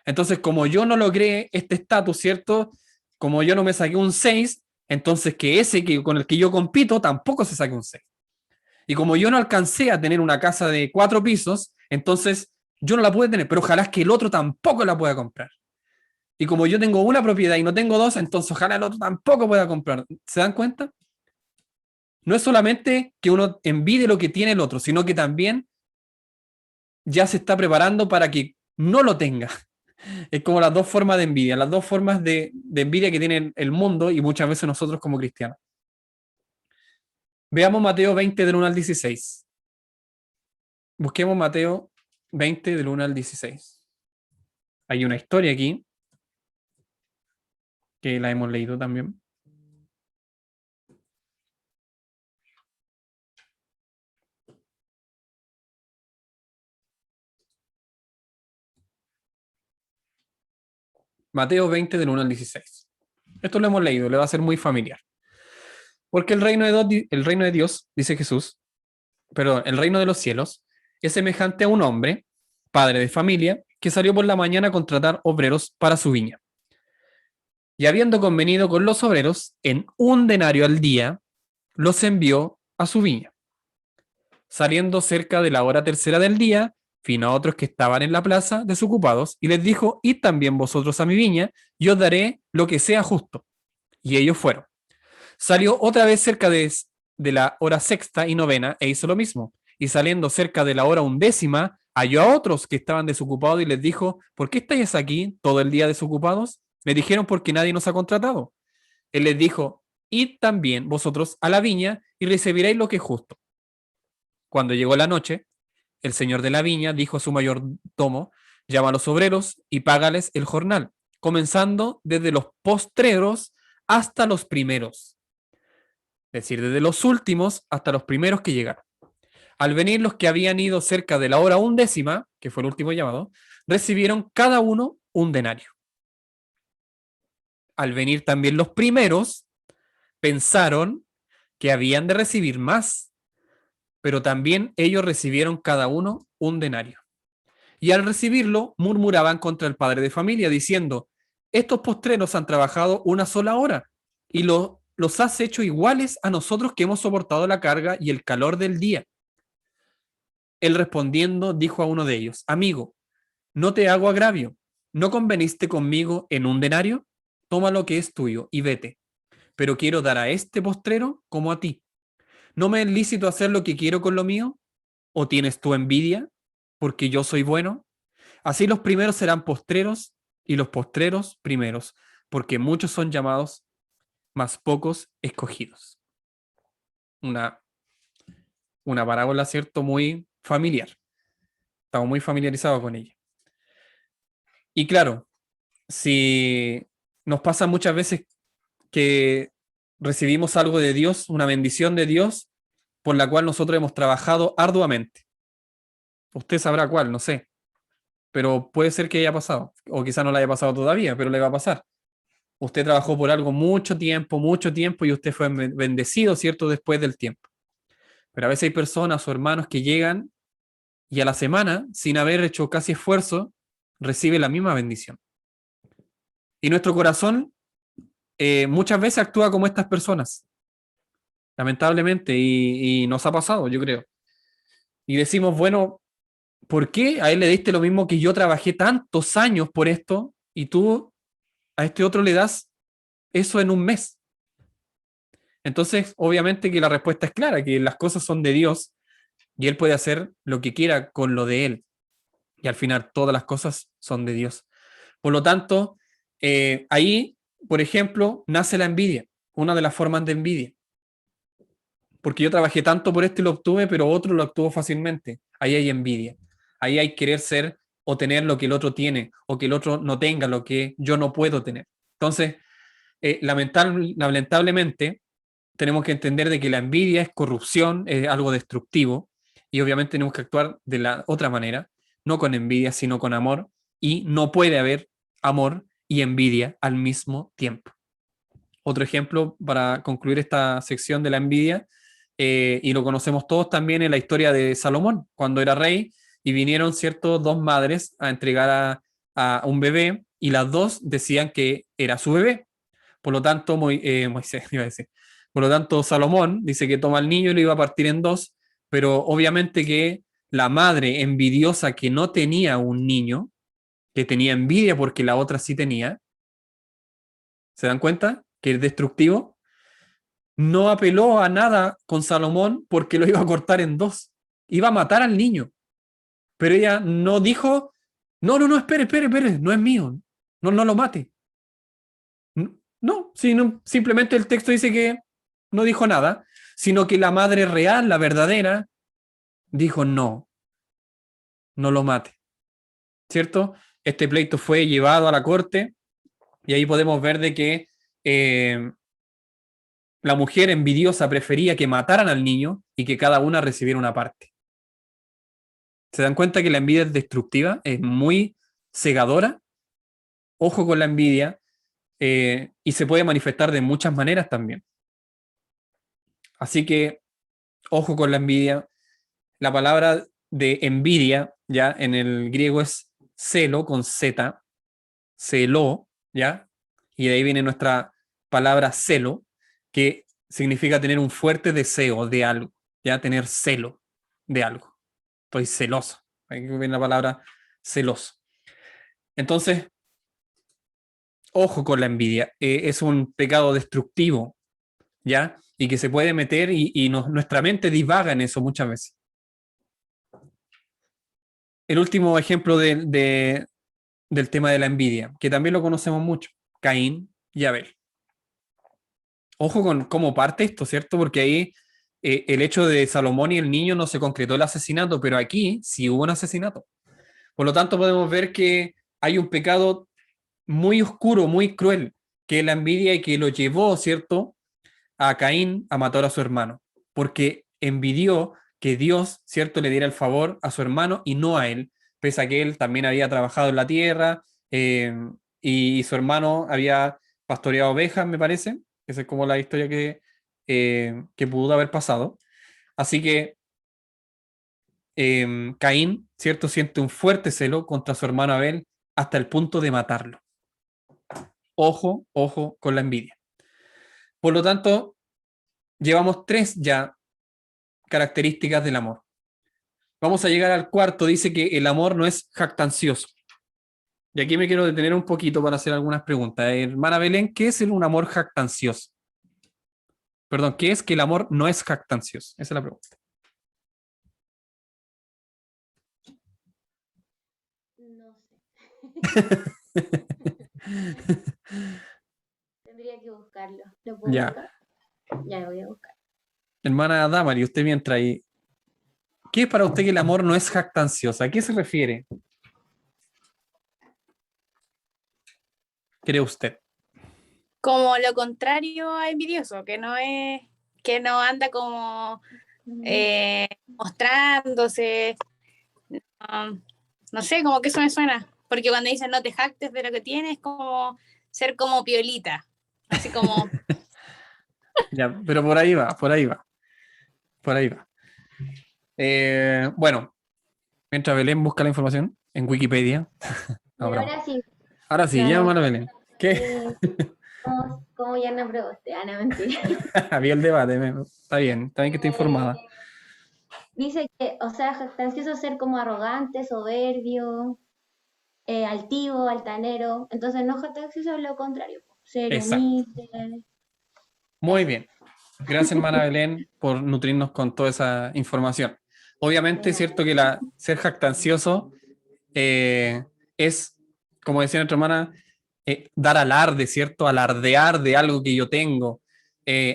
Entonces, como yo no logré este estatus, ¿cierto? Como yo no me saqué un 6, entonces que ese con el que yo compito tampoco se saque un 6. Y como yo no alcancé a tener una casa de 4 pisos, entonces yo no la pude tener, pero ojalá que el otro tampoco la pueda comprar. Y como yo tengo una propiedad y no tengo dos, entonces ojalá el otro tampoco pueda comprar. ¿Se dan cuenta? No es solamente que uno envidie lo que tiene el otro, sino que también ya se está preparando para que no lo tenga. Es como las dos formas de envidia, las dos formas de envidia que tiene el mundo y muchas veces nosotros como cristianos. Veamos Mateo 20 del 1 al 16. Busquemos Mateo 20 del 1 al 16. Hay una historia aquí que la hemos leído también. Mateo 20 del 1 al 16. Esto lo hemos leído, le va a ser muy familiar. Porque el reino de Dios, dice Jesús, perdón, el reino de los cielos, es semejante a un hombre, padre de familia, que salió por la mañana a contratar obreros para su viña. Y habiendo convenido con los obreros en 1 denario al día, los envió a su viña. Saliendo cerca de la hora tercera del día, vino a otros que estaban en la plaza desocupados y les dijo, id también vosotros a mi viña, y os daré lo que sea justo. Y ellos fueron. Salió otra vez cerca de la hora sexta y novena e hizo lo mismo. Y saliendo cerca de la hora 11, halló a otros que estaban desocupados y les dijo, ¿por qué estáis aquí todo el día desocupados? Le dijeron, porque nadie nos ha contratado. Él les dijo, id también vosotros a la viña y recibiréis lo que es justo. Cuando llegó la noche, el señor de la viña dijo a su mayordomo, llama a los obreros y págales el jornal, comenzando desde los postreros hasta los primeros. Es decir, desde los últimos hasta los primeros que llegaron. Al venir los que habían ido cerca de la hora 11, que fue el último llamado, recibieron cada uno un denario. Al venir también los primeros, pensaron que habían de recibir más, pero también ellos recibieron cada uno un denario. Y al recibirlo, murmuraban contra el padre de familia, diciendo, estos postreros han trabajado una sola hora y los has hecho iguales a nosotros que hemos soportado la carga y el calor del día. Él respondiendo dijo a uno de ellos, amigo, no te hago agravio, ¿no conveniste conmigo en un denario? Toma lo que es tuyo y vete, pero quiero dar a este postrero como a ti. ¿No me es lícito hacer lo que quiero con lo mío? ¿O tienes tu envidia porque yo soy bueno? Así los primeros serán postreros y los postreros primeros, porque muchos son llamados, mas pocos escogidos. Una parábola, ¿cierto? Muy familiar. Estamos muy familiarizados con ella. Y claro, si nos pasa muchas veces que recibimos algo de Dios, una bendición de Dios, por la cual nosotros hemos trabajado arduamente. Usted sabrá cuál, no sé. Pero puede ser que haya pasado, o quizá no le haya pasado todavía, pero le va a pasar. Usted trabajó por algo mucho tiempo, y usted fue bendecido, ¿cierto? Después del tiempo. Pero a veces hay personas o hermanos que llegan y a la semana, sin haber hecho casi esfuerzo, recibe la misma bendición. Y nuestro corazón muchas veces actúa como estas personas, lamentablemente, y nos ha pasado, yo creo. Y decimos, bueno, ¿por qué a él le diste lo mismo que yo trabajé tantos años por esto y tú a este otro le das eso en un mes? Entonces, obviamente que la respuesta es clara, que las cosas son de Dios y Él puede hacer lo que quiera con lo de Él. Y al final todas las cosas son de Dios. Por lo tanto, ahí, por ejemplo, nace la envidia, una de las formas de envidia. Porque yo trabajé tanto por esto y lo obtuve, pero otro lo obtuvo fácilmente. Ahí hay envidia. Ahí hay querer ser o tener lo que el otro tiene, o que el otro no tenga lo que yo no puedo tener. Entonces, lamentablemente, tenemos que entender de que la envidia es corrupción, es algo destructivo, y obviamente tenemos que actuar de la otra manera, no con envidia, sino con amor, y no puede haber amor y envidia al mismo tiempo. Otro ejemplo para concluir esta sección de la envidia, y lo conocemos todos también en la historia de Salomón, cuando era rey, y vinieron, ¿cierto?, dos madres a entregar a un bebé, y las dos decían que era su bebé. Por lo tanto, Moisés, iba a decir, por lo tanto, Salomón dice que toma al niño y lo iba a partir en dos, pero obviamente que la madre envidiosa que no tenía un niño, que tenía envidia porque la otra sí tenía, ¿se dan cuenta? Que es destructivo. No apeló a nada con Salomón porque lo iba a cortar en dos. Iba a matar al niño. Pero ella no dijo, no, espere, no es mío. No lo mate. No, sino, simplemente el texto dice que no dijo nada, sino que la madre real, la verdadera, dijo no lo mate. ¿Cierto? Este pleito fue llevado a la corte y ahí podemos ver de que la mujer envidiosa prefería que mataran al niño y que cada una recibiera una parte. ¿Se dan cuenta que la envidia es destructiva? Es muy cegadora. Ojo con la envidia, y se puede manifestar de muchas maneras también. Así que, ojo con la envidia. La palabra de envidia, ya en el griego es celo con Z, celo, ya, y de ahí viene nuestra palabra celo, que significa tener un fuerte deseo de algo, ya, tener celo de algo. Estoy celoso. Ahí viene la palabra celoso. Entonces, ojo con la envidia. Es un pecado destructivo, ¿ya? Y que se puede meter y nuestra mente divaga en eso muchas veces. El último ejemplo del tema de la envidia, que también lo conocemos mucho, Caín y Abel. ojo con cómo parte esto, ¿cierto? Porque ahí el hecho de Salomón y el niño no se concretó el asesinato, pero aquí sí hubo un asesinato. Por lo tanto, podemos ver que hay un pecado muy oscuro, muy cruel, que es la envidia y que lo llevó, ¿cierto?, a Caín a matar a su hermano, porque envidió que Dios, ¿cierto?, le diera el favor a su hermano y no a él, pese a que él también había trabajado en la tierra y su hermano había pastoreado ovejas, me parece. Esa es como la historia que pudo haber pasado. Así que Caín, ¿cierto?, siente un fuerte celo contra su hermano Abel hasta el punto de matarlo. Ojo, ojo con la envidia. Por lo tanto, llevamos 3 ya características del amor. Vamos a llegar al cuarto, dice que el amor no es jactancioso. Y aquí me quiero detener un poquito para hacer algunas preguntas. Hermana Belén, ¿qué es un amor jactancioso? Perdón, ¿qué es que el amor no es jactancioso? Esa es la pregunta. No sé. Tendría que buscarlo. ¿Lo puedo Ya. buscar? Ya lo voy a buscar. Hermana Damari, usted mientras ahí. ¿Qué es para usted que el amor no es jactancioso? ¿A qué se refiere? ¿Cree usted? Como lo contrario a envidioso, que no anda como mostrándose, no sé, como que eso me suena, porque cuando dicen no te jactes de lo que tienes, como ser como piolita, así como, Ya, pero por ahí va, por ahí va. Por ahí va. Bueno, mientras Belén busca la información en Wikipedia. No, Pero broma. ahora sí, Ahora sí, no, ya, no. hermana Belén. ¿Qué? ¿Cómo ya no pregunté? Ah, no, mentira. Había el debate, está bien que esté informada. Dice que, o sea, jactancioso es ser como arrogante, soberbio, altivo, altanero. Entonces, no jactancioso es lo contrario, ser Exacto. humilde. Muy Eso. bien. Gracias, hermana Belén, por nutrirnos con toda esa información. Obviamente es cierto que ser jactancioso es, como decía nuestra hermana, dar alarde, ¿cierto? Alardear de algo que yo tengo,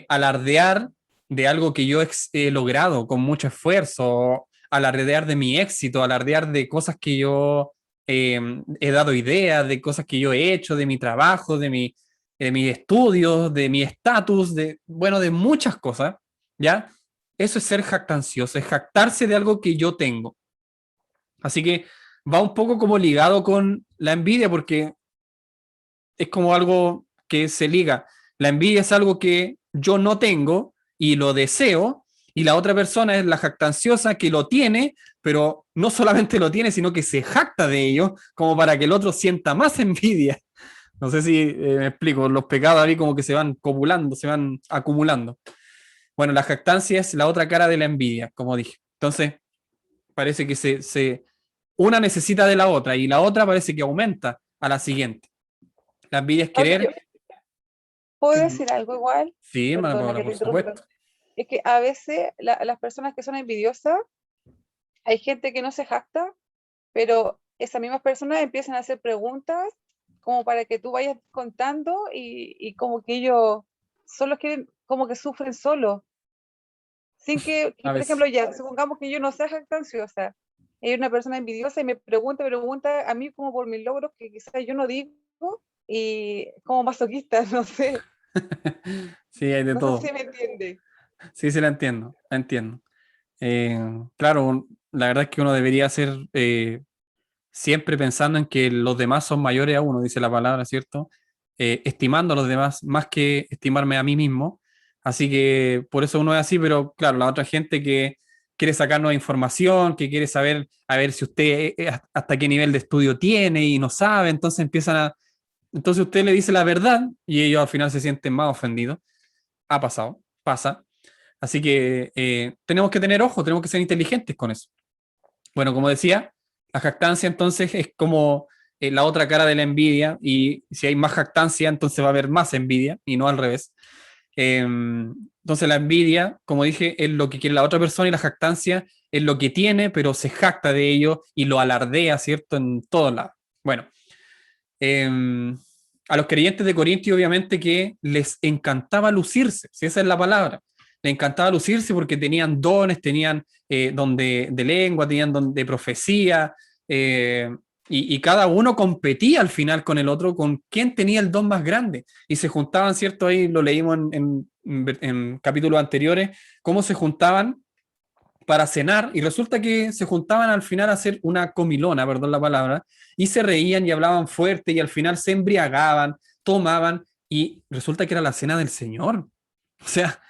alardear de algo que yo he logrado con mucho esfuerzo, alardear de mi éxito, alardear de cosas que yo he dado ideas, de cosas que yo he hecho, de mi trabajo, de mis estudios, de mi estatus, bueno, de muchas cosas, ¿ya? Eso es ser jactancioso, es jactarse de algo que yo tengo. Así que va un poco como ligado con la envidia, porque es como algo que se liga. La envidia es algo que yo no tengo y lo deseo, y la otra persona es la jactanciosa que lo tiene, pero no solamente lo tiene, sino que se jacta de ello, como para que el otro sienta más envidia. No sé si me explico, los pecados ahí como que se van copulando, se van acumulando. Bueno, la jactancia es la otra cara de la envidia, como dije. Entonces, parece que una necesita de la otra y la otra parece que aumenta a la siguiente. La envidia es Ahora, querer. ¿puedo decir algo igual? Sí, hermana Perdona Paola, que te por interrumpa. supuesto. Es que a veces las personas que son envidiosas, hay gente que no se jacta, pero esas mismas personas empiezan a hacer preguntas como para que tú vayas contando y como que ellos solo quieren, como que sufren solo, sin que, A por veces. ejemplo, ya, supongamos que yo no sea jactanciosa, hay una persona envidiosa y me pregunta a mí como por mis logros que quizás yo no digo y como masoquista, no sé, Sí, hay de no sé todo. si me entiende. Sí, sí, la entiendo, la entiendo. Claro, la verdad es que uno debería ser siempre pensando en que los demás son mayores a uno, dice la palabra, ¿cierto? Estimando a los demás más que estimarme a mí mismo. Así que por eso uno es así, pero claro, la otra gente que quiere sacarnos información, que quiere saber a ver si usted hasta qué nivel de estudio tiene y no sabe, entonces usted le dice la verdad y ellos al final se sienten más ofendidos. Ha pasado, pasa. Así que tenemos que tener ojo, tenemos que ser inteligentes con eso. Bueno, como decía, la jactancia entonces es como la otra cara de la envidia y si hay más jactancia, entonces va a haber más envidia y no al revés. Entonces la envidia, como dije, es lo que quiere la otra persona y la jactancia es lo que tiene, pero se jacta de ello y lo alardea, ¿cierto? En todos lados. Bueno, A los creyentes de Corintio, obviamente, que les encantaba lucirse, si esa es la palabra. Les encantaba lucirse porque tenían dones, tenían don de lengua, tenían don de profecía, y cada uno competía al final con el otro, con quién tenía el don más grande. Y se juntaban, ¿cierto? Ahí lo leímos en capítulos anteriores, cómo se juntaban para cenar, y resulta que se juntaban al final a hacer una comilona, perdón la palabra, y se reían y hablaban fuerte, y al final se embriagaban, tomaban, y resulta que era la cena del Señor. O sea,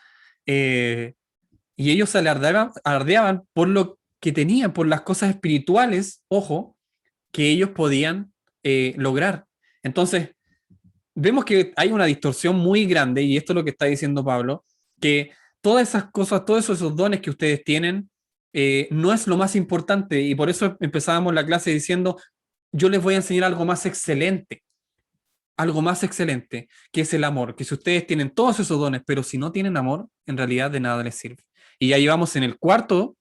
y ellos se alardeaban por lo que tenían, por las cosas espirituales, ojo, que ellos podían lograr. Entonces, vemos que hay una distorsión muy grande, y esto es lo que está diciendo Pablo, que todas esas cosas, todos esos dones que ustedes tienen, no es lo más importante, y por eso empezábamos la clase diciendo, yo les voy a enseñar algo más excelente, que es el amor, que si ustedes tienen todos esos dones, pero si no tienen amor, en realidad de nada les sirve. Y ya llevamos en el cuarto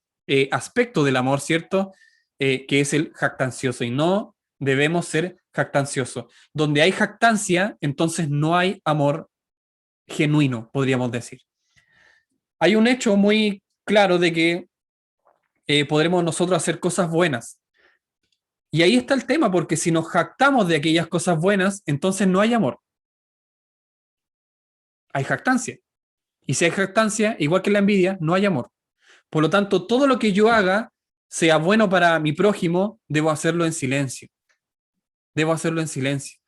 aspecto del amor, ¿cierto? Que es el jactancioso, y no debemos ser jactanciosos. Donde hay jactancia, entonces no hay amor genuino, podríamos decir. Hay un hecho muy claro de que podremos nosotros hacer cosas buenas. Y ahí está el tema, porque si nos jactamos de aquellas cosas buenas, entonces no hay amor. Hay jactancia. Y si hay jactancia, igual que la envidia, no hay amor. Por lo tanto, todo lo que yo haga, sea bueno para mi prójimo, debo hacerlo en silencio. Debo hacerlo en silencio.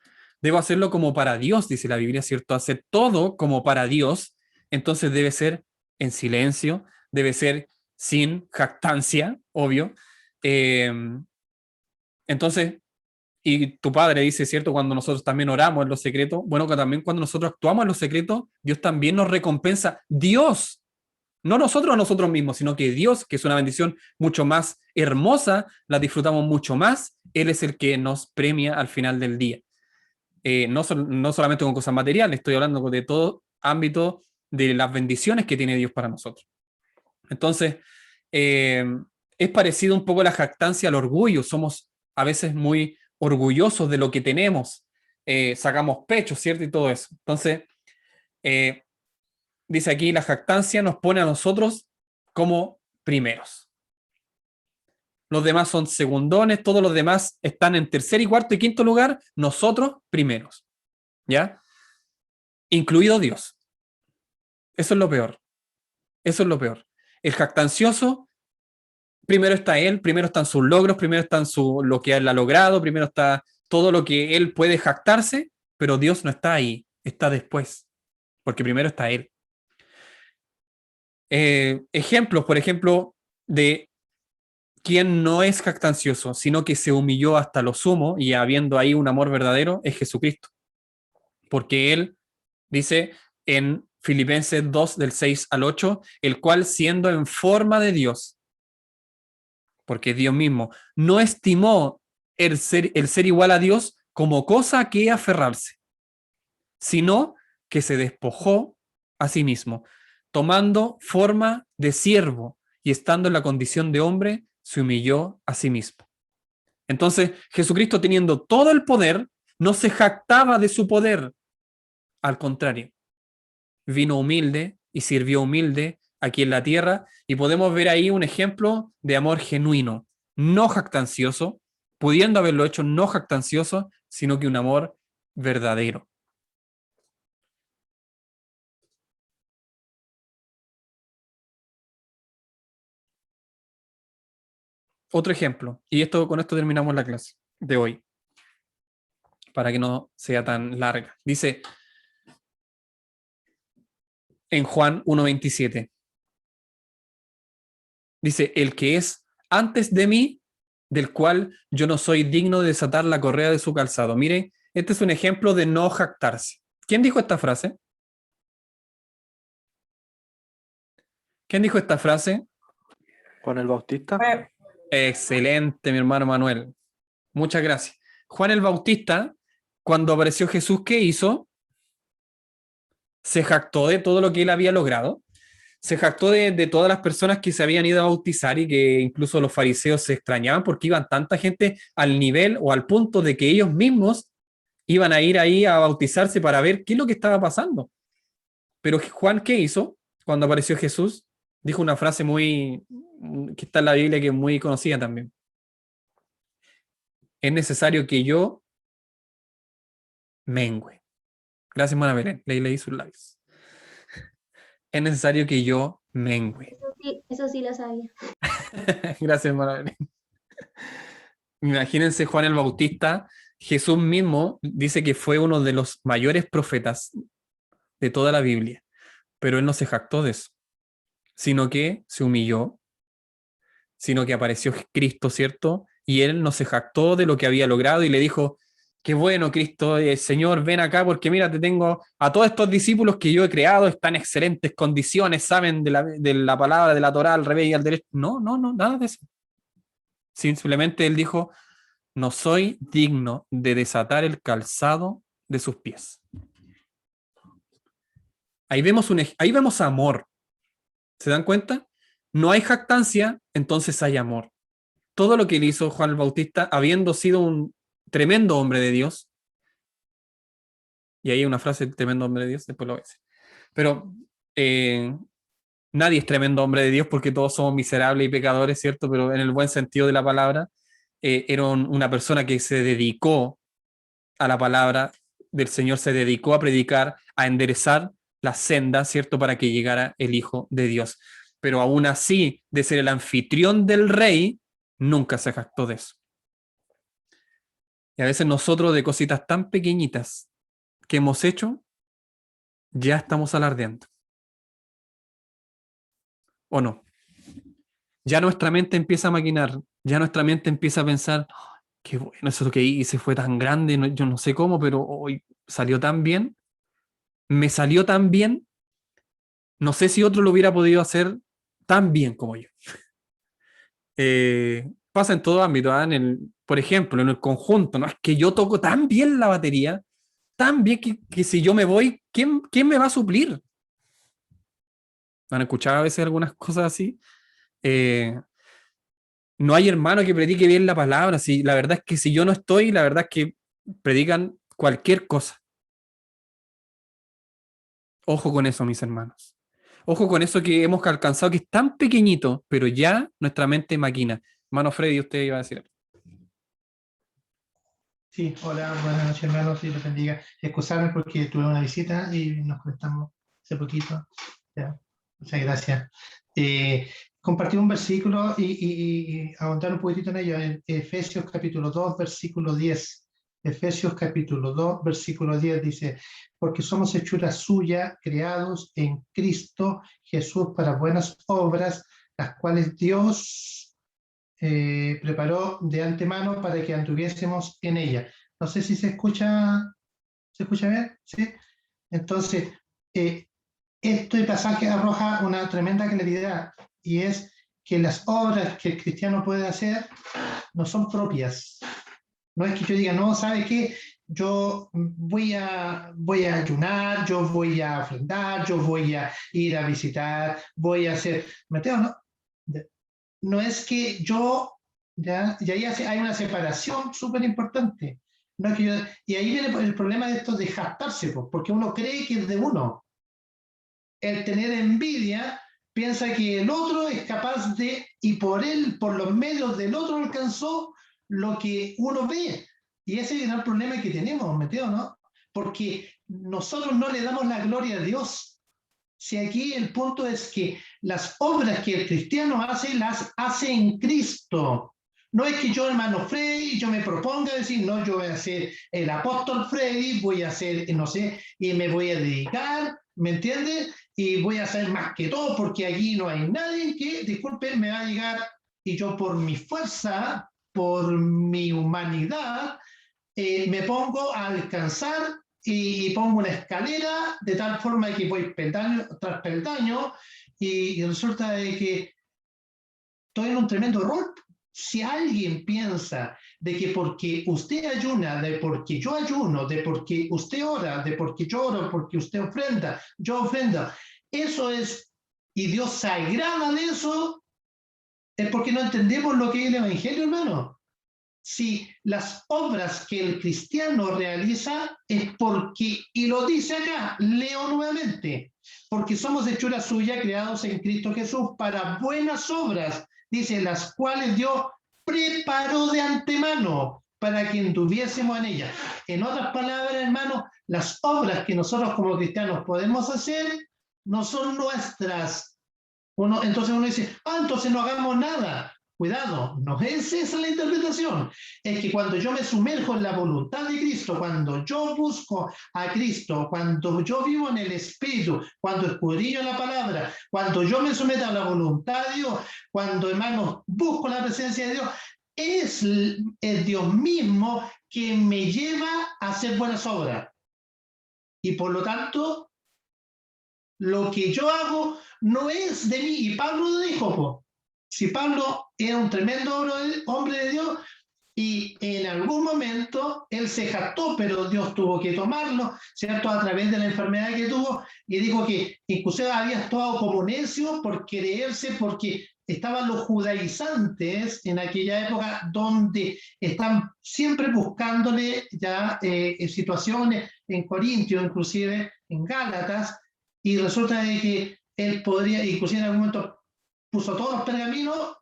Debo hacerlo como para Dios, dice la Biblia, ¿cierto? Hacer todo como para Dios, entonces debe ser en silencio, debe ser sin jactancia, obvio. Entonces, y tu padre dice, ¿cierto? Cuando nosotros también oramos en lo secreto, bueno, que también cuando nosotros actuamos en lo secreto, Dios también nos recompensa. Dios, no nosotros a nosotros mismos, sino que Dios, que es una bendición mucho más hermosa, la disfrutamos mucho más, Él es el que nos premia al final del día. No solamente con cosas materiales, estoy hablando de todo ámbito de las bendiciones que tiene Dios para nosotros. Entonces, es parecido un poco la jactancia al orgullo. Somos a veces muy orgullosos de lo que tenemos, sacamos pecho, ¿cierto? Y todo eso. Entonces, dice aquí, la jactancia nos pone a nosotros como primeros. Los demás son segundones, todos los demás están en tercer y cuarto y quinto lugar, nosotros primeros, ¿ya? Incluido Dios. Eso es lo peor. Eso es lo peor. El jactancioso, primero está él, primero están sus logros, primero están lo que él ha logrado, primero está todo lo que él puede jactarse, pero Dios no está ahí, está después, porque primero está él. Ejemplos, por ejemplo, de quien no es jactancioso, sino que se humilló hasta lo sumo y habiendo ahí un amor verdadero, es Jesucristo. Porque él dice en Filipenses 2, del 6 al 8, el cual siendo en forma de Dios, porque Dios mismo, no estimó el ser igual a Dios como cosa a que aferrarse, sino que se despojó a sí mismo, tomando forma de siervo y estando en la condición de hombre, se humilló a sí mismo. Entonces, Jesucristo, teniendo todo el poder, no se jactaba de su poder. Al contrario, vino humilde y sirvió humilde aquí en la tierra, y podemos ver ahí un ejemplo de amor genuino, no jactancioso, pudiendo haberlo hecho no jactancioso, sino que un amor verdadero. Otro ejemplo, y con esto terminamos la clase de hoy, para que no sea tan larga. Dice en Juan 1:27, dice, el que es antes de mí, del cual yo no soy digno de desatar la correa de su calzado. Mire, este es un ejemplo de no jactarse. ¿Quién dijo esta frase? ¿Quién dijo esta frase? Juan el Bautista. Excelente, mi hermano Manuel. Muchas gracias. Juan el Bautista, cuando apareció Jesús, ¿qué hizo? Se jactó de todo lo que él había logrado. Se jactó de todas las personas que se habían ido a bautizar, y que incluso los fariseos se extrañaban porque iban tanta gente al nivel o al punto de que ellos mismos iban a ir ahí a bautizarse para ver qué es lo que estaba pasando. Pero Juan, ¿qué hizo cuando apareció Jesús? Dijo una frase que está en la Biblia, que es muy conocida también. Es necesario que yo mengüe. Gracias, hermana Belén. Leí sus labios. Es necesario que yo mengüe. Eso sí lo sabía. Gracias, hermana Belén. Imagínense Juan el Bautista. Jesús mismo dice que fue uno de los mayores profetas de toda la Biblia, pero él no se jactó de eso, sino que se humilló, sino que apareció Cristo, ¿cierto? Y él no se jactó de lo que había logrado y le dijo: qué bueno, Cristo, Señor, ven acá porque mira, te tengo a todos estos discípulos que yo he creado, están en excelentes condiciones, saben de la palabra, de la Torá, al revés y al derecho. No, nada de eso. Simplemente él dijo: no soy digno de desatar el calzado de sus pies. Ahí vemos amor. ¿Se dan cuenta? No hay jactancia, entonces hay amor. Todo lo que le hizo Juan el Bautista, habiendo sido un tremendo hombre de Dios, y ahí hay una frase, tremendo hombre de Dios, después lo voy a decir. Pero nadie es tremendo hombre de Dios porque todos somos miserables y pecadores, ¿cierto? Pero en el buen sentido de la palabra, era una persona que se dedicó a la palabra del Señor, se dedicó a predicar, a enderezar la senda, ¿cierto? Para que llegara el Hijo de Dios. Pero aún así, de ser el anfitrión del rey, nunca se jactó de eso. Y a veces nosotros, de cositas tan pequeñitas que hemos hecho, ya estamos alardeando. ¿O no? Ya nuestra mente empieza a maquinar, ya nuestra mente empieza a pensar: qué bueno, eso que hice fue tan grande, yo no sé cómo, pero hoy salió tan bien, me salió tan bien, no sé si otro lo hubiera podido hacer tan bien como yo. Pasa en todo ámbito, ¿eh? Por ejemplo, en el conjunto, ¿no? Es que yo toco tan bien la batería, tan bien que si yo me voy, ¿quién me va a suplir? ¿Han escuchado a veces algunas cosas así? No hay hermano que predique bien la palabra. Si, la verdad es que si yo no estoy, la verdad es que predican cualquier cosa. Ojo con eso, mis hermanos. Ojo con eso que hemos alcanzado, que es tan pequeñito, pero ya nuestra mente maquina. Hermano Freddy, usted iba a decir algo. Sí, hola, buenas noches, hermanos, Dios los bendiga. Excusarme porque tuve una visita y nos conectamos hace poquito. Ya, muchas gracias. Compartí un versículo y ahondar un poquitito en ello, en Efesios capítulo 2, versículo 10. Efesios capítulo 2, versículo 10 dice: porque somos hechura suya, creados en Cristo Jesús para buenas obras, las cuales Dios preparó de antemano para que anduviésemos en ella. No sé si se escucha bien, ¿sí? Entonces, este pasaje arroja una tremenda claridad, y es que las obras que el cristiano puede hacer no son propias. No es que yo diga: no, ¿sabe qué? Yo voy a ayunar, yo voy a ofrendar, yo voy a ir a visitar, voy a hacer... Mateo, ¿no? No es que yo, ¿ya? Y ahí hay una separación súper importante. No es que y ahí viene el problema de esto de jactarse, porque uno cree que es de uno. El tener envidia, piensa que el otro es capaz de, y por los medios del otro alcanzó lo que uno ve. Y ese es el gran problema que tenemos, Mateo, ¿no? Porque nosotros no le damos la gloria a Dios. Si aquí el punto es que las obras que el cristiano hace, las hace en Cristo. No es que yo, hermano Freddy, yo me proponga decir: no, yo voy a ser el apóstol Freddy, voy a ser, no sé, y me voy a dedicar, ¿me entiendes? Y voy a hacer más que todo, porque allí no hay nadie que, disculpen, me va a llegar, y yo por mi fuerza, por mi humanidad, me pongo a alcanzar y pongo una escalera de tal forma que voy peldaño tras peldaño, y resulta de que estoy en un tremendo error. Si alguien piensa de que porque usted ayuna, de porque yo ayuno, de porque usted ora, de porque yo oro, porque usted ofrenda, yo ofrenda, eso es, y Dios se agrada de eso, es porque no entendemos lo que es el Evangelio, hermano. si las obras que el cristiano realiza es porque, y lo dice acá, leo nuevamente, porque somos hechura suya, creados en Cristo Jesús para buenas obras, dice, las cuales Dios preparó de antemano para que anduviésemos en ellas. En otras palabras, hermanos, las obras que nosotros como cristianos podemos hacer no son nuestras. Entonces uno dice, entonces no hagamos nada. Cuidado, no es esa la interpretación. Es que cuando yo me sumerjo en la voluntad de Cristo, cuando yo busco a Cristo, cuando yo vivo en el Espíritu, cuando escudriño la palabra, cuando yo me someto a la voluntad de Dios, cuando, hermanos, busco la presencia de Dios, es Dios mismo que me lleva a hacer buenas obras. Y por lo tanto, lo que yo hago no es de mí. Y Pablo lo dijo, si Pablo era un tremendo hombre de Dios y en algún momento él se jactó, pero Dios tuvo que tomarlo, ¿cierto? A través de la enfermedad que tuvo, y dijo que incluso había actuado como necio por creerse, porque estaban los judaizantes en aquella época donde están siempre buscándole ya situaciones en Corintios, inclusive en Gálatas, y resulta de que él podría, inclusive en algún momento puso todos los pergaminos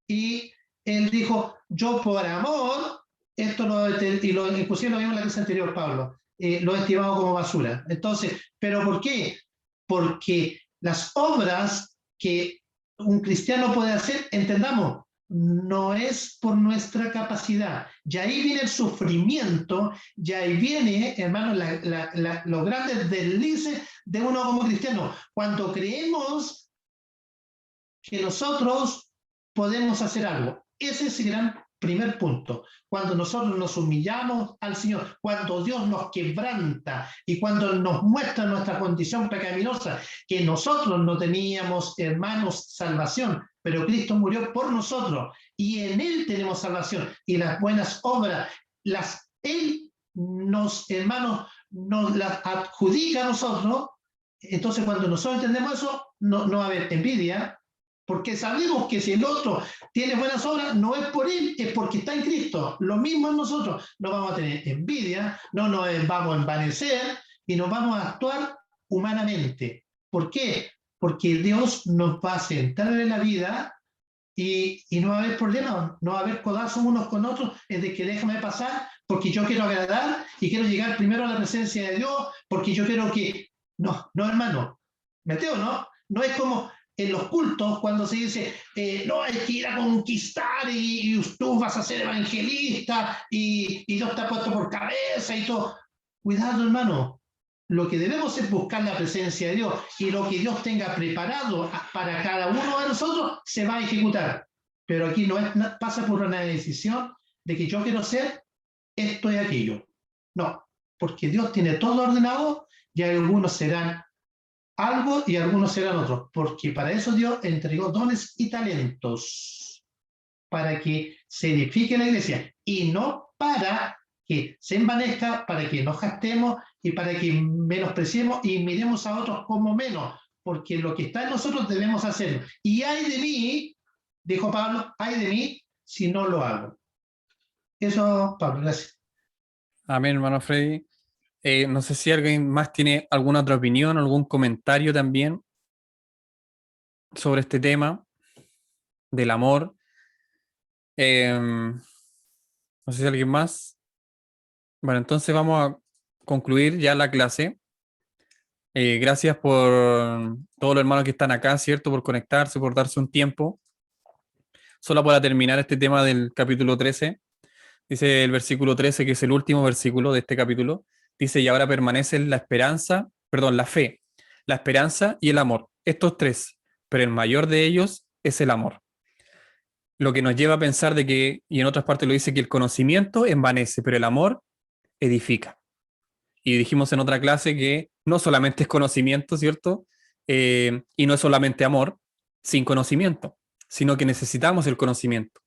y él dijo, yo por amor, esto inclusive lo vimos en la clase anterior, Pablo, lo he estimado como basura. Entonces, ¿pero por qué? Porque las obras que un cristiano puede hacer, entendamos, no es por nuestra capacidad. Y ahí viene el sufrimiento, y ahí viene, hermanos, los grandes deslices de uno como cristiano. Cuando creemos que nosotros podemos hacer algo. Ese es el gran primer punto. Cuando nosotros nos humillamos al Señor, cuando Dios nos quebranta y cuando nos muestra nuestra condición pecaminosa, que nosotros no teníamos, hermanos, salvación, pero Cristo murió por nosotros y en Él tenemos salvación. Y las buenas obras, Él nos, hermanos, nos las adjudica a nosotros. Entonces, cuando nosotros entendemos eso, no va a haber envidia, porque sabemos que si el otro tiene buenas obras, no es por él, es porque está en Cristo. Lo mismo en nosotros. No vamos a tener envidia, no nos vamos a envanecer y nos vamos a actuar humanamente. ¿Por qué? Porque Dios nos va a sentar en la vida y no va a haber problemas, no va a haber codazos unos con otros, es de que déjame pasar porque yo quiero agradar y quiero llegar primero a la presencia de Dios, porque yo quiero que... No, hermano, Mateo, no es como en los cultos cuando se dice, no, hay que ir a conquistar y tú vas a ser evangelista y Dios está puesto por cabeza y todo. Cuidado, hermano, lo que debemos es buscar la presencia de Dios y lo que Dios tenga preparado para cada uno de nosotros se va a ejecutar. Pero aquí pasa por una decisión de que yo quiero ser esto y aquello. No, porque Dios tiene todo ordenado y algunos serán algo y algunos serán otros, porque para eso Dios entregó dones y talentos, para que se edifique la iglesia, y no para que se envanezca, para que nos gastemos y para que menospreciemos y miremos a otros como menos, porque lo que está en nosotros debemos hacerlo. Y ay de mí, dijo Pablo, ay de mí si no lo hago. Eso, Pablo, gracias. Amén, hermano Freddy. No sé si alguien más tiene alguna otra opinión, algún comentario también sobre este tema del amor. No sé si alguien más. Bueno, entonces vamos a concluir ya la clase. Gracias por todos los hermanos que están acá, ¿cierto? Por conectarse, por darse un tiempo. Solo para terminar este tema del capítulo 13, dice el versículo 13, que es el último versículo de este capítulo. Dice, y ahora permanecen la fe, la esperanza y el amor. Estos tres, pero el mayor de ellos es el amor. Lo que nos lleva a pensar de que, y en otras partes lo dice, que el conocimiento envanece, pero el amor edifica. Y dijimos en otra clase que no solamente es conocimiento, ¿cierto? Y no es solamente amor sin conocimiento, sino que necesitamos el conocimiento.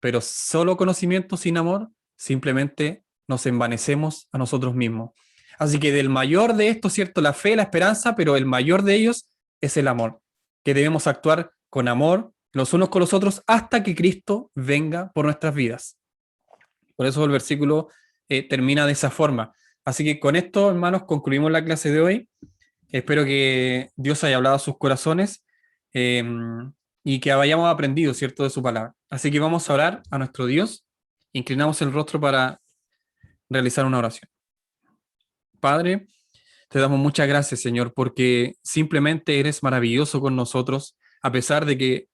Pero solo conocimiento sin amor, simplemente nos envanecemos a nosotros mismos. Así que del mayor de esto, ¿cierto? La fe, la esperanza, pero el mayor de ellos es el amor, que debemos actuar con amor los unos con los otros hasta que Cristo venga por nuestras vidas. Por eso el versículo termina de esa forma. Así que con esto, hermanos, concluimos la clase de hoy. Espero que Dios haya hablado a sus corazones eh, y que hayamos aprendido, ¿cierto?, de su palabra. Así que vamos a orar a nuestro Dios. Inclinamos el rostro para realizar una oración. Padre, te damos muchas gracias, Señor, porque simplemente eres maravilloso con nosotros, a pesar de que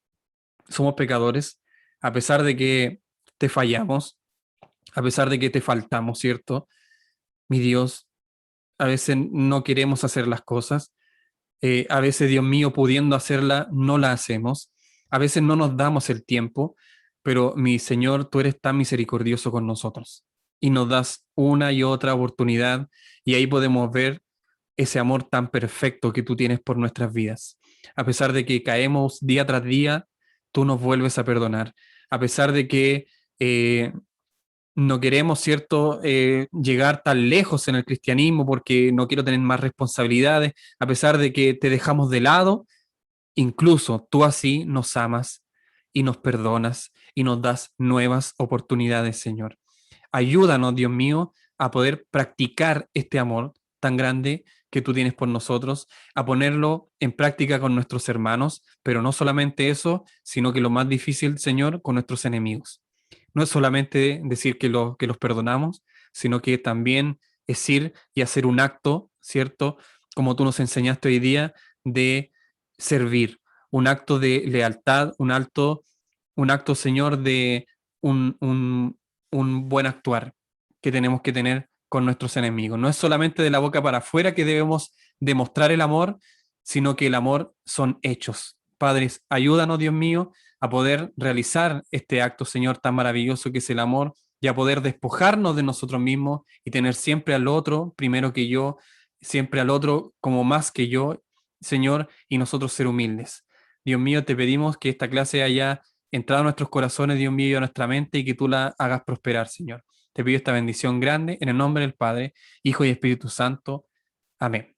somos pecadores, a pesar de que te fallamos, a pesar de que te faltamos, ¿cierto? Mi Dios, a veces no queremos hacer las cosas, a veces, Dios mío, pudiendo hacerla, no la hacemos, a veces no nos damos el tiempo, pero mi Señor, tú eres tan misericordioso con nosotros y nos das una y otra oportunidad y ahí podemos ver ese amor tan perfecto que tú tienes por nuestras vidas. A pesar de que caemos día tras día, tú nos vuelves a perdonar. A pesar de que no queremos, ¿cierto?, llegar tan lejos en el cristianismo porque no quiero tener más responsabilidades, a pesar de que te dejamos de lado, incluso tú así nos amas y nos perdonas y nos das nuevas oportunidades, Señor. Ayúdanos, Dios mío, a poder practicar este amor tan grande que tú tienes por nosotros, a ponerlo en práctica con nuestros hermanos, pero no solamente eso, sino que lo más difícil, Señor, con nuestros enemigos. No es solamente decir que los perdonamos, sino que también es ir y hacer un acto, ¿cierto? Como tú nos enseñaste hoy día, de servir, un acto de lealtad, un acto, Señor, de un buen actuar que tenemos que tener con nuestros enemigos. No es solamente de la boca para afuera que debemos demostrar el amor, sino que el amor son hechos. Padres, ayúdanos, Dios mío, a poder realizar este acto, Señor, tan maravilloso que es el amor, y a poder despojarnos de nosotros mismos y tener siempre al otro primero que yo, siempre al otro como más que yo, Señor, y nosotros ser humildes. Dios mío, te pedimos que esta clase haya entrado a nuestros corazones, Dios mío, y a nuestra mente, y que tú la hagas prosperar, Señor. Te pido esta bendición grande en el nombre del Padre, Hijo y Espíritu Santo. Amén.